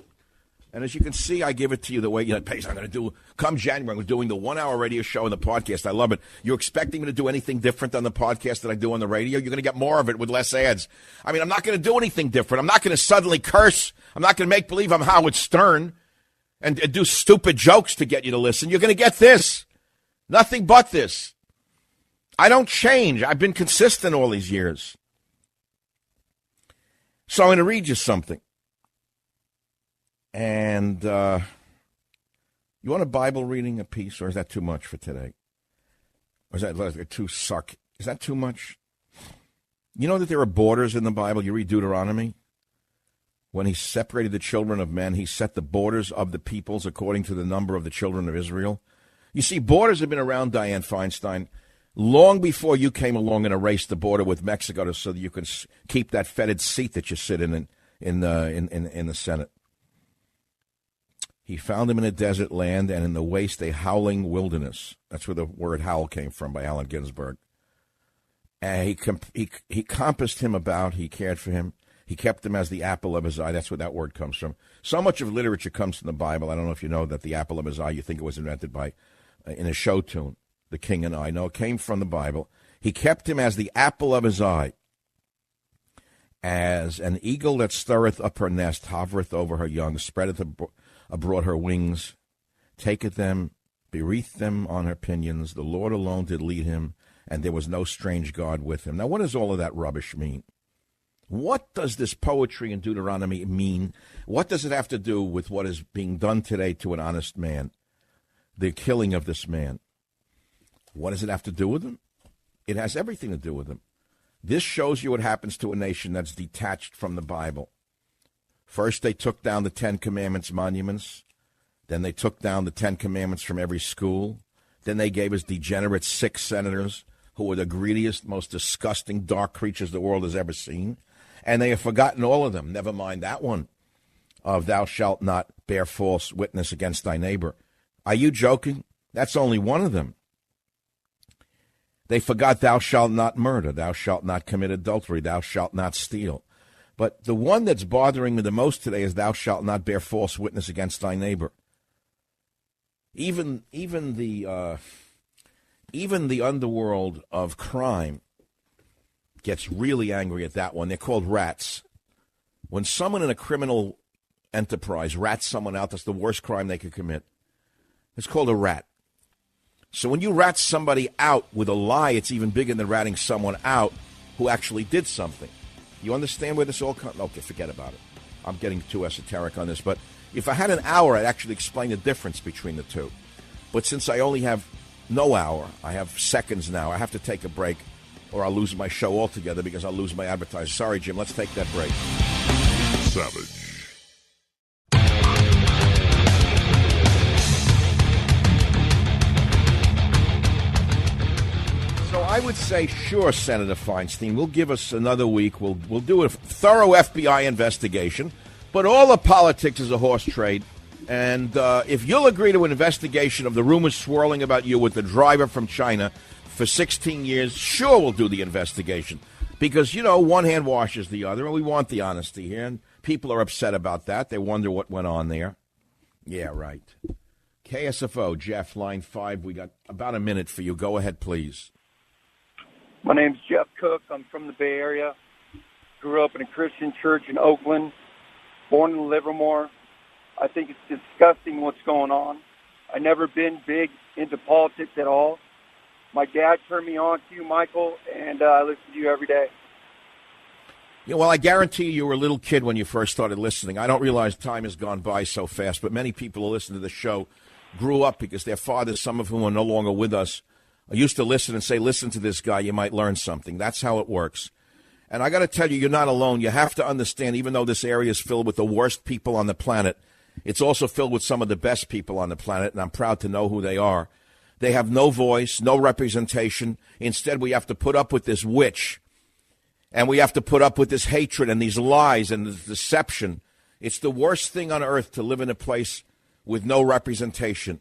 And as you can see, I give it to you the way it pays. I'm going to do, come January, I'm doing the 1-hour radio show and the podcast. I love it. You're expecting me to do anything different on the podcast that I do on the radio? You're going to get more of it with less ads. I mean, I'm not going to do anything different. I'm not going to suddenly curse. I'm not going to make believe I'm Howard Stern and do stupid jokes to get you to listen. You're going to get this. Nothing but this. I don't change. I've been consistent all these years. So I'm going to read you something. And you want a Bible reading a piece, or is that too much for today? Or is that too suck? Is that too much? You know that there are borders in the Bible. You read Deuteronomy. When he separated the children of men, he set the borders of the peoples according to the number of the children of Israel. You see, borders have been around, Dianne Feinstein, long before you came along and erased the border with Mexico so that you can keep that fetid seat that you sit in the Senate. He found him in a desert land and in the waste a howling wilderness. That's where the word howl came from, by Allen Ginsberg. And he compassed him about. He cared for him. He kept him as the apple of his eye. That's where that word comes from. So much of literature comes from the Bible. I don't know if you know that the apple of his eye, you think it was invented by, in a show tune, The King and I. No, it came from the Bible. He kept him as the apple of his eye. As an eagle that stirreth up her nest, hovereth over her young, spreadeth abroad her wings, taketh them, bereath them on her pinions. The Lord alone did lead him, and there was no strange God with him. Now, what does all of that rubbish mean? What does this poetry in Deuteronomy mean? What does it have to do with what is being done today to an honest man? The killing of this man. What does it have to do with him? It has everything to do with him. This shows you what happens to a nation that's detached from the Bible. First, they took down the Ten Commandments monuments. Then they took down the Ten Commandments from every school. Then they gave us degenerate 6 senators who were the greediest, most disgusting, dark creatures the world has ever seen. And they have forgotten all of them, never mind that one, of thou shalt not bear false witness against thy neighbor. Are you joking? That's only one of them. They forgot thou shalt not murder, thou shalt not commit adultery, thou shalt not steal. But the one that's bothering me the most today is thou shalt not bear false witness against thy neighbor. Even the underworld of crime gets really angry at that one. They're called rats. When someone in a criminal enterprise rats someone out, that's the worst crime they could commit. It's called a rat. So when you rat somebody out with a lie, it's even bigger than ratting someone out who actually did something. You understand where this all comes? Okay, forget about it. I'm getting too esoteric on this. But if I had an hour, I'd actually explain the difference between the two. But since I only have no hour, I have seconds now. I have to take a break or I'll lose my show altogether because I'll lose my advertisers. Sorry, Jim. Let's take that break. Savage. I would say, sure, Senator Feinstein, we'll give us another week. We'll do a thorough FBI investigation. But all the politics is a horse trade. And if you'll agree to an investigation of the rumors swirling about you with the driver from China for 16 years, sure, we'll do the investigation. Because, you know, one hand washes the other, and we want the honesty here. And people are upset about that. They wonder what went on there. Yeah, right. KSFO, Jeff, line 5. We got about a minute for you. Go ahead, please. My name's Jeff Cook. I'm from the Bay Area. Grew up in a Christian church in Oakland. Born in Livermore. I think it's disgusting what's going on. I've never been big into politics at all. My dad turned me on to you, Michael, and I listen to you every day. Yeah, well, I guarantee you were a little kid when you first started listening. I don't realize time has gone by so fast, but many people who listen to the show grew up because their fathers, some of whom are no longer with us, used to listen and say, listen to this guy, you might learn something. That's how it works. And I got to tell you, you're not alone. You have to understand, even though this area is filled with the worst people on the planet, it's also filled with some of the best people on the planet, and I'm proud to know who they are. They have no voice, no representation. Instead, we have to put up with this witch, and we have to put up with this hatred and these lies and this deception. It's the worst thing on earth to live in a place with no representation.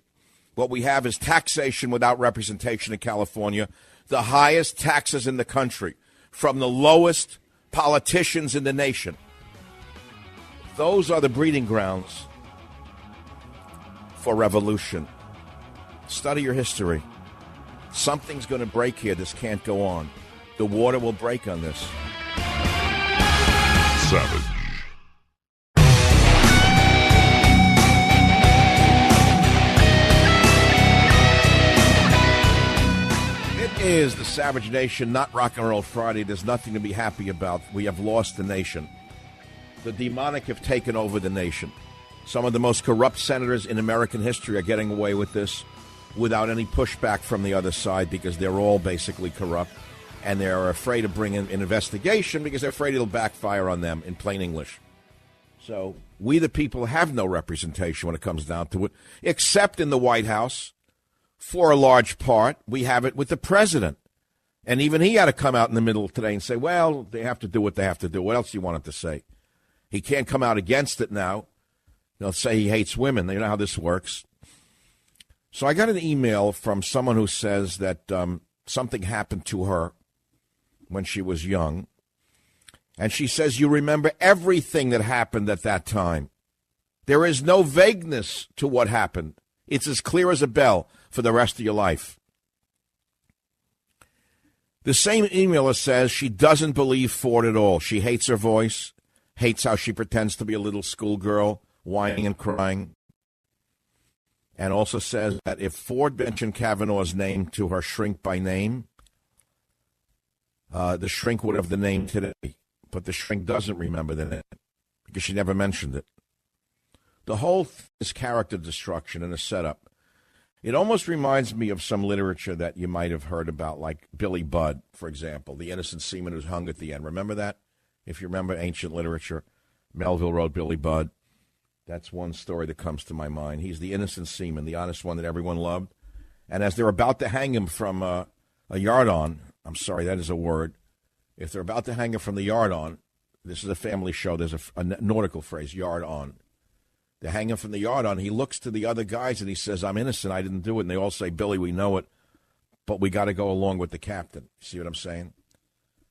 What we have is taxation without representation in California, the highest taxes in the country from the lowest politicians in the nation. Those are the breeding grounds for revolution. Study your history. Something's going to break here. This can't go on. The water will break on this. Savage. It is the Savage Nation, not Rock and Roll Friday. There's nothing to be happy about. We have lost the nation. The demonic have taken over the nation. Some of the most corrupt senators in American history are getting away with this without any pushback from the other side because they're all basically corrupt. And they're afraid of bringing an investigation because they're afraid it'll backfire on them, in plain English. So we, the people, have no representation when it comes down to it, except in the White House. For a large part, we have it with the president. And even he had to come out in the middle today and say, well, they have to do what they have to do. What else do you want him to say? He can't come out against it now. They'll say he hates women. You know how this works. So I got an email from someone who says that something happened to her when she was young. And she says, you remember everything that happened at that time. There is no vagueness to what happened. It's as clear as a bell for the rest of your life. The same emailer says she doesn't believe Ford at all. She hates her voice, hates how she pretends to be a little schoolgirl, whining and crying. And also says that if Ford mentioned Kavanaugh's name to her shrink by name, the shrink would have the name today. But the shrink doesn't remember the name because she never mentioned it. The whole thing is character destruction and a setup. It almost reminds me of some literature that you might have heard about, like Billy Budd, for example, the innocent seaman who's hung at the end. Remember that? If you remember ancient literature, Melville wrote Billy Budd. That's one story that comes to my mind. He's the innocent seaman, the honest one that everyone loved. And as they're about to hang him from a yard-on, I'm sorry, that is a word. If they're about to hang him from the yard-on, this is a family show, there's a nautical phrase, yard-on. They hang him from the yard-on. He looks to the other guys and he says, I'm innocent, I didn't do it. And they all say, Billy, we know it, but we got to go along with the captain. See what I'm saying?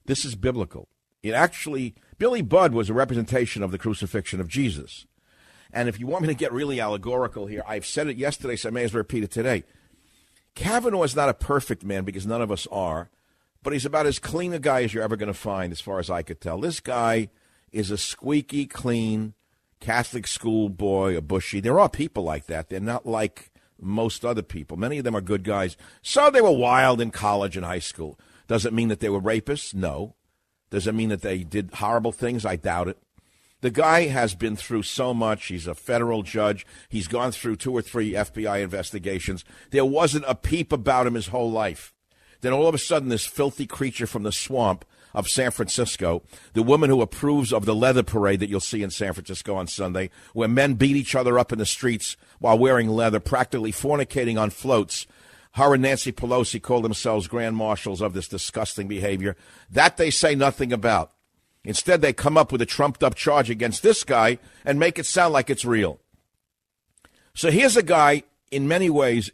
This is biblical. It actually, Billy Budd was a representation of the crucifixion of Jesus. And if you want me to get really allegorical here, I've said it yesterday, so I may as well repeat it today. Kavanaugh is not a perfect man because none of us are, but he's about as clean a guy as you're ever going to find as far as I could tell. This guy is a squeaky clean Catholic school boy, a bushy. There are people like that. They're not like most other people. Many of them are good guys. So they were wild in college and high school. Does it mean that they were rapists? No. Does it mean that they did horrible things? I doubt it. The guy has been through so much. He's a federal judge. He's gone through 2 or 3 FBI investigations. There wasn't a peep about him his whole life. Then all of a sudden, this filthy creature from the swamp of San Francisco, the woman who approves of the leather parade that you'll see in San Francisco on Sunday, where men beat each other up in the streets while wearing leather, practically fornicating on floats. Her and Nancy Pelosi call themselves grand marshals of this disgusting behavior. That they say nothing about. Instead, they come up with a trumped-up charge against this guy and make it sound like it's real. So here's a guy, in many ways,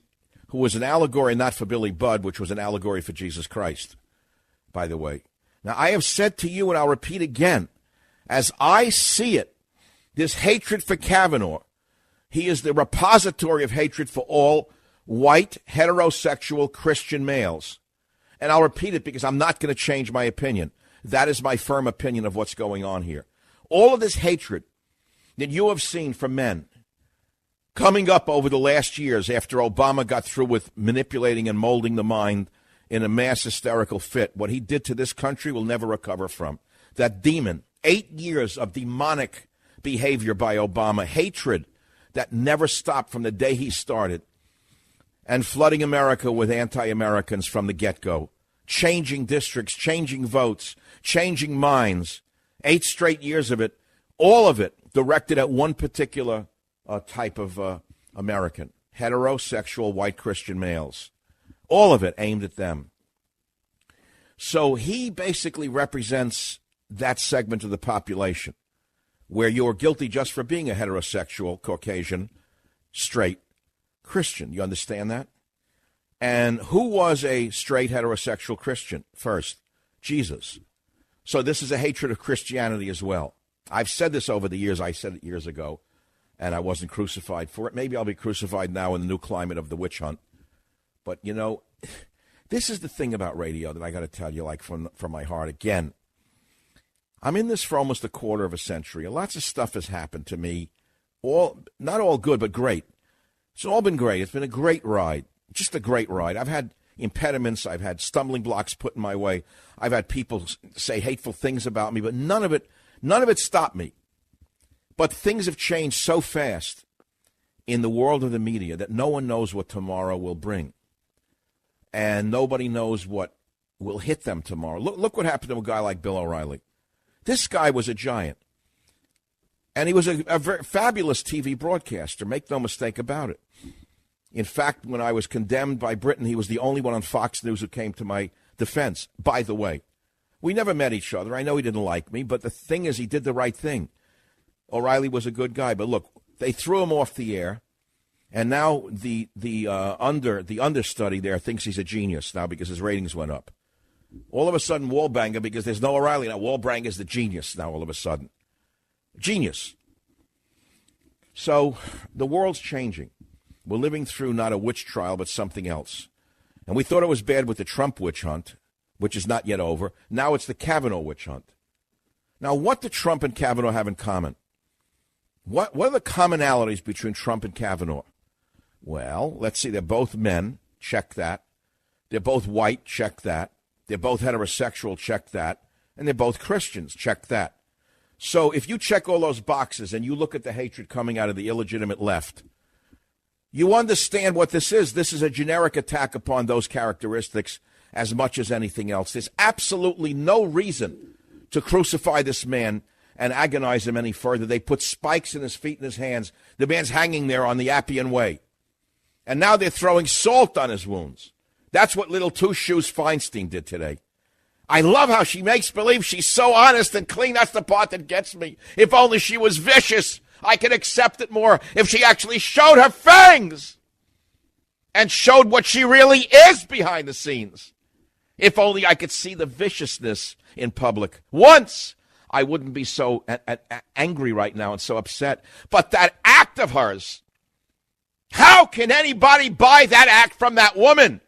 who was an allegory not for Billy Budd, which was an allegory for Jesus Christ, by the way. Now, I have said to you, and I'll repeat again, as I see it, this hatred for Kavanaugh, he is the repository of hatred for all white, heterosexual Christian males. And I'll repeat it because I'm not going to change my opinion. That is my firm opinion of what's going on here. All of this hatred that you have seen from men coming up over the last years after Obama got through with manipulating and molding the mind in a mass hysterical fit, what he did to this country will never recover from. That demon, 8 years of demonic behavior by Obama, hatred that never stopped from the day he started, and flooding America with anti-Americans from the get-go, changing districts, changing votes, changing minds, 8 straight years of it, all of it directed at one particular type of American, heterosexual white Christian males. All of it aimed at them. So he basically represents that segment of the population where you're guilty just for being a heterosexual, Caucasian, straight Christian. You understand that? And who was a straight heterosexual Christian first? Jesus. So this is a hatred of Christianity as well. I've said this over the years. I said it years ago, and I wasn't crucified for it. Maybe I'll be crucified now in the new climate of the witch hunt. But, you know, this is the thing about radio that I got to tell you, like, from my heart. Again, I'm in this for almost a quarter of a century. Lots of stuff has happened to me. Not all good, but great. It's all been great. It's been a great ride. Just a great ride. I've had impediments. I've had stumbling blocks put in my way. I've had people say hateful things about me, but none of it stopped me. But things have changed so fast in the world of the media that no one knows what tomorrow will bring. And nobody knows what will hit them tomorrow. Look what happened to a guy like Bill O'Reilly. This guy was a giant. And he was a very fabulous TV broadcaster. Make no mistake about it. In fact, when I was condemned by Britain, he was the only one on Fox News who came to my defense. By the way, we never met each other. I know he didn't like me, but the thing is, he did the right thing. O'Reilly was a good guy. But look, they threw him off the air. And now the understudy there thinks he's a genius now because his ratings went up. All of a sudden, Wallbanger, because there's no O'Reilly now, Wallbanger's the genius now all of a sudden. Genius. So the world's changing. We're living through not a witch trial, but something else. And we thought it was bad with the Trump witch hunt, which is not yet over. Now it's the Kavanaugh witch hunt. Now, what do Trump and Kavanaugh have in common? What are the commonalities between Trump and Kavanaugh? Well, let's see. They're both men. Check that. They're both white. Check that. They're both heterosexual. Check that. And they're both Christians. Check that. So if you check all those boxes and you look at the hatred coming out of the illegitimate left, you understand what this is. This is a generic attack upon those characteristics as much as anything else. There's absolutely no reason to crucify this man and agonize him any further. They put spikes in his feet and his hands. The man's hanging there on the Appian Way. And now they're throwing salt on his wounds. That's what little Two Shoes Feinstein did today. I love how she makes believe she's so honest and clean. That's the part that gets me. If only she was vicious, I could accept it more. If she actually showed her fangs and showed what she really is behind the scenes. If only I could see the viciousness in public. Once, I wouldn't be so angry right now and so upset. But that act of hers, how can anybody buy that act from that woman?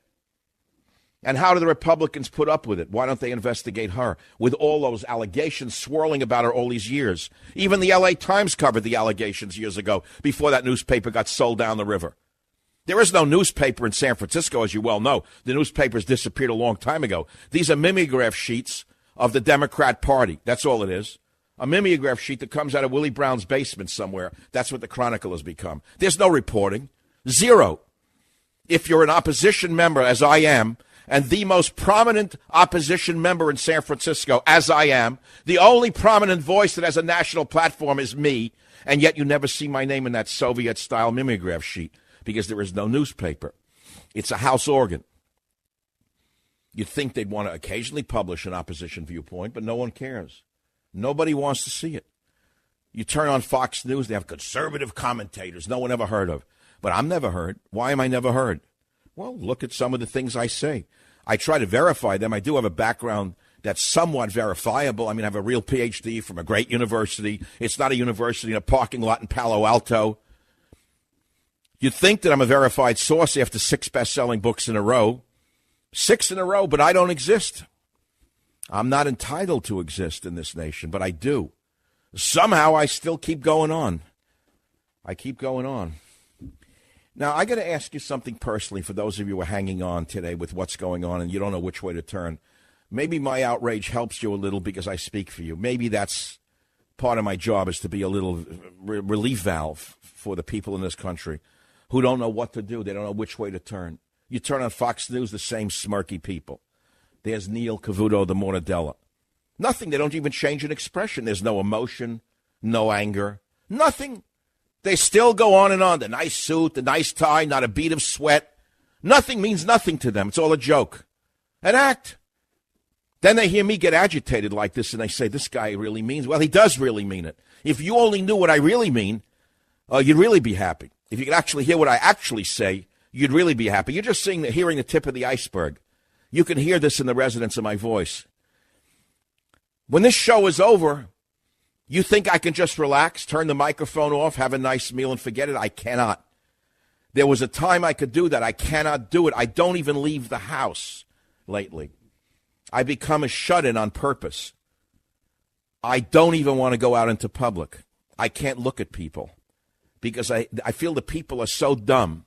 And how do the Republicans put up with it? Why don't they investigate her with all those allegations swirling about her all these years? Even the L.A. Times covered the allegations years ago before that newspaper got sold down the river. There is no newspaper in San Francisco, as you well know. The newspapers disappeared a long time ago. These are mimeograph sheets of the Democrat Party. That's all it is. A mimeograph sheet that comes out of Willie Brown's basement somewhere. That's what the Chronicle has become. There's no reporting. Zero. If you're an opposition member, as I am, and the most prominent opposition member in San Francisco, as I am, the only prominent voice that has a national platform is me, and yet you never see my name in that Soviet-style mimeograph sheet because there is no newspaper. It's a house organ. You'd think they'd want to occasionally publish an opposition viewpoint, but no one cares. Nobody wants to see it. You turn on Fox News, they have conservative commentators no one ever heard of. But I'm never heard. Why am I never heard? Well, look at some of the things I say. I try to verify them. I do have a background that's somewhat verifiable. I mean, I have a real PhD from a great university. It's not a university in a parking lot in Palo Alto. You'd think that I'm a verified source after 6 best-selling books in a row. 6 in a row, but I don't exist. I'm not entitled to exist in this nation, but I do. Somehow I still keep going on. I keep going on. Now, I got to ask you something personally for those of you who are hanging on today with what's going on and you don't know which way to turn. Maybe my outrage helps you a little because I speak for you. Maybe that's part of my job, is to be a little relief valve for the people in this country who don't know what to do. They don't know which way to turn. You turn on Fox News, the same smirky people. There's Neil Cavuto, the Mortadella. Nothing. They don't even change an expression. There's no emotion, no anger, nothing. They still go on and on. The nice suit, the nice tie, not a bead of sweat. Nothing means nothing to them. It's all a joke. An act. Then they hear me get agitated like this, and they say, this guy really means. Well, he does really mean it. If you only knew what I really mean, you'd really be happy. If you could actually hear what I actually say, you'd really be happy. You're just hearing the tip of the iceberg. You can hear this in the resonance of my voice. When this show is over, you think I can just relax, turn the microphone off, have a nice meal, and forget it? I cannot. There was a time I could do that. I cannot do it. I don't even leave the house lately. I become a shut-in on purpose. I don't even want to go out into public. I can't look at people because I feel the people are so dumb.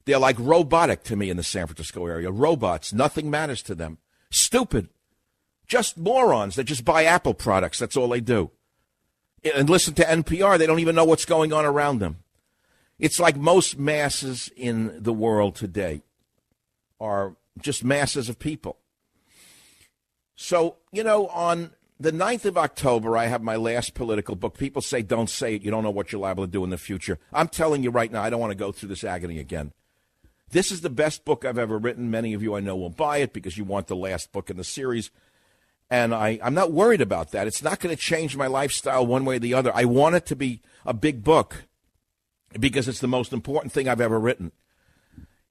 They're like robotic to me in the San Francisco area. Robots. Nothing matters to them. Stupid. Just morons that just buy Apple products. That's all they do. And listen to NPR. They don't even know what's going on around them. It's like most masses in the world today are just masses of people. So, on the 9th of October, I have my last political book. People say, don't say it. You don't know what you're liable to do in the future. I'm telling you right now, I don't want to go through this agony again. This is the best book I've ever written. Many of you I know will buy it because you want the last book in the series. And I'm not worried about that. It's not going to change my lifestyle one way or the other. I want it to be a big book because it's the most important thing I've ever written.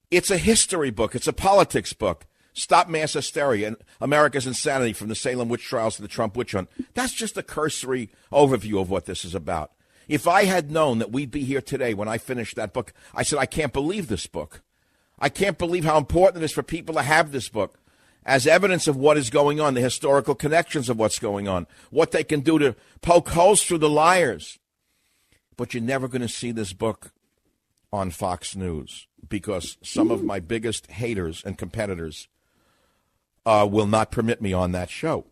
It's a history book. It's a politics book. Stop Mass Hysteria and America's Insanity, from the Salem witch trials to the Trump witch hunt. That's just a cursory overview of what this is about. If I had known that we'd be here today when I finished that book, I said, I can't believe this book. I can't believe how important it is for people to have this book as evidence of what is going on, the historical connections of what's going on, what they can do to poke holes through the liars. But you're never going to see this book on Fox News because some of my biggest haters and competitors will not permit me on that show.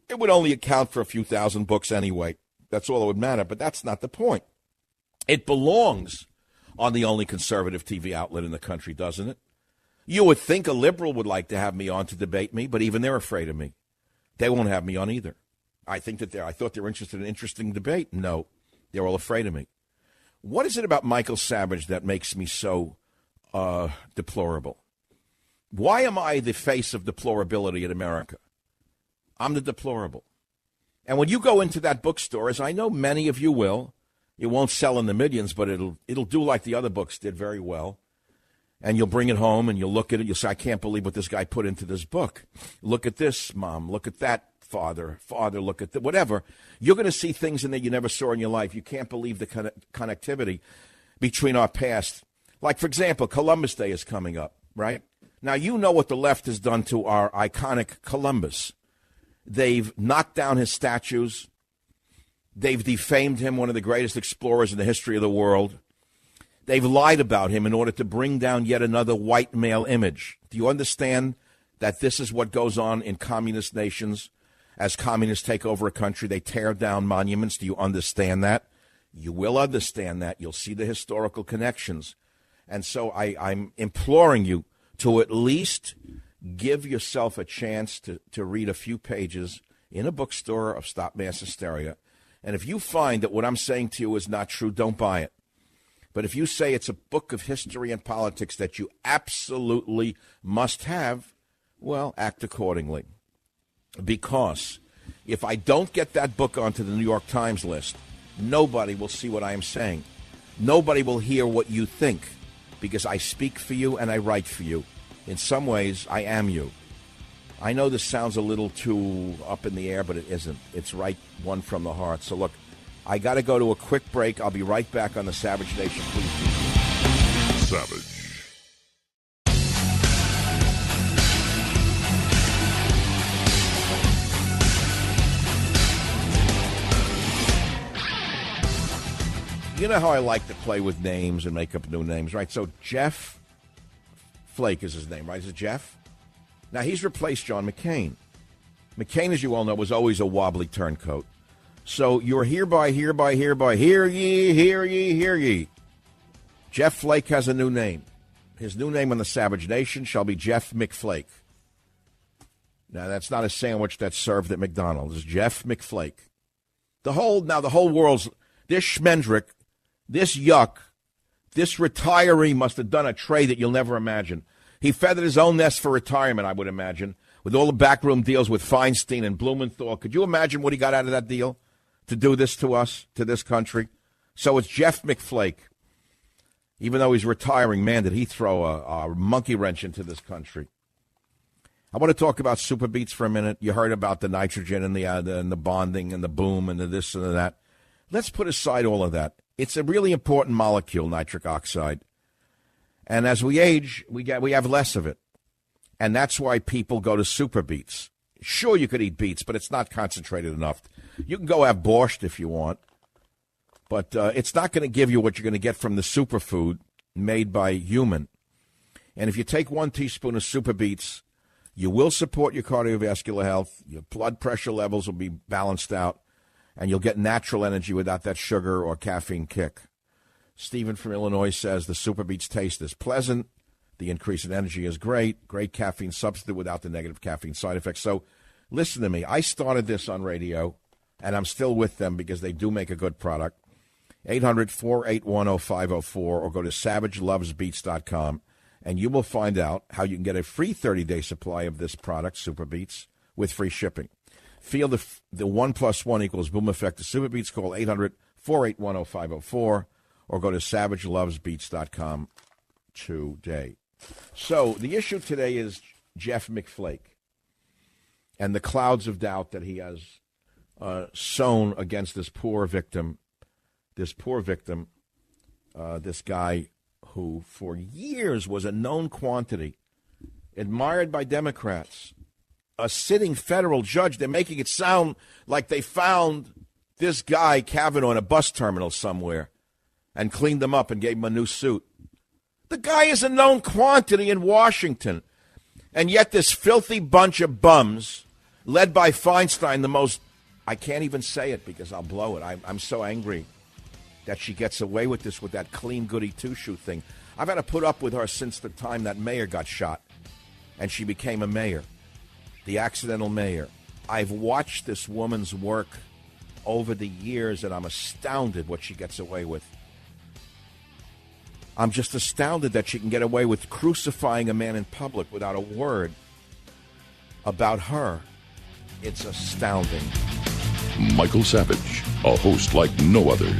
It would only account for a few thousand books anyway. That's all that would matter, but that's not the point. It belongs on the only conservative TV outlet in the country, doesn't it? You would think a liberal would like to have me on to debate me, but even they're afraid of me. They won't have me on either. I thought they were interested in interesting debate. No, they're all afraid of me. What is it about Michael Savage that makes me so deplorable? Why am I the face of deplorability in America? I'm the deplorable. And when you go into that bookstore, as I know many of you will, it won't sell in the millions, but it'll do like the other books did very well. And you'll bring it home and you'll look at it. You'll say, I can't believe what this guy put into this book. Look at this, Mom. Look at that, Father. Father, look at that. Whatever. You're going to see things in there you never saw in your life. You can't believe the connectivity between our past. Like, for example, Columbus Day is coming up, right? Now, you know what the left has done to our iconic Columbus. They've knocked down his statues. They've defamed him, one of the greatest explorers in the history of the world. They've lied about him in order to bring down yet another white male image. Do you understand that this is what goes on in communist nations? As communists take over a country, they tear down monuments. Do you understand that? You will understand that. You'll see the historical connections. And so I'm imploring you to at least give yourself a chance to read a few pages in a bookstore of Stop Mass Hysteria. And if you find that what I'm saying to you is not true, don't buy it. But if you say it's a book of history and politics that you absolutely must have, well, act accordingly. Because if I don't get that book onto the New York Times list, nobody will see what I am saying. Nobody will hear what you think, because I speak for you and I write for you. In some ways, I am you. I know this sounds a little too up in the air, but it isn't. It's right one from the heart. So look, I got to go to a quick break. I'll be right back on the Savage Nation. Please. Savage. You know how I like to play with names and make up new names, right? So Jeff Flake is his name, right? Is it Jeff? Now, he's replaced John McCain. McCain, as you all know, was always a wobbly turncoat. So you're hereby, hear ye, hear ye, hear ye. Jeff Flake has a new name. His new name on the Savage Nation shall be Jeff McFlake. Now, that's not a sandwich that's served at McDonald's. It's Jeff McFlake. The whole world's, this Schmendrick, this yuck, this retiree must have done a trade that you'll never imagine. He feathered his own nest for retirement, I would imagine, with all the backroom deals with Feinstein and Blumenthal. Could you imagine what he got out of that deal to do this to us, to this country? So it's Jeff McFlake. Even though he's retiring, man, did he throw a monkey wrench into this country. I want to talk about Super Beets for a minute. You heard about the nitrogen and the bonding and the boom and the this and the that. Let's put aside all of that. It's a really important molecule, nitric oxide. And as we age, we have less of it. And that's why people go to Super Beets. Sure, you could eat beets, but it's not concentrated enough. You can go have borscht if you want. But it's not going to give you what you're going to get from the superfood made by human. And if you take 1 teaspoon of Super Beets, you will support your cardiovascular health. Your blood pressure levels will be balanced out. And you'll get natural energy without that sugar or caffeine kick. Stephen from Illinois says the Super Beets taste is pleasant. The increase in energy is great. Great caffeine substitute without the negative caffeine side effects. So listen to me. I started this on radio, and I'm still with them because they do make a good product. 800-481-0504 or go to savagelovesbeets.com, and you will find out how you can get a free 30-day supply of this product, Super Beets, with free shipping. Feel the 1 + 1 = boom effect of Super Beets. Call 800-481-0504 or go to savagelovesbeets.com today. So the issue today is Jeff McFlake and the clouds of doubt that he has sown against this poor victim, this guy who for years was a known quantity, admired by Democrats, a sitting federal judge. They're making it sound like they found this guy, Kavanaugh, in a bus terminal somewhere and cleaned him up and gave him a new suit. The guy is a known quantity in Washington. And yet this filthy bunch of bums, led by Feinstein, the most, I can't even say it because I'll blow it. I'm so angry that she gets away with this, with that clean goody two-shoe thing. I've had to put up with her since the time that mayor got shot and she became a mayor, the accidental mayor. I've watched this woman's work over the years, and I'm astounded what she gets away with. I'm just astounded that she can get away with crucifying a man in public without a word about her. It's astounding. Michael Savage, a host like no other.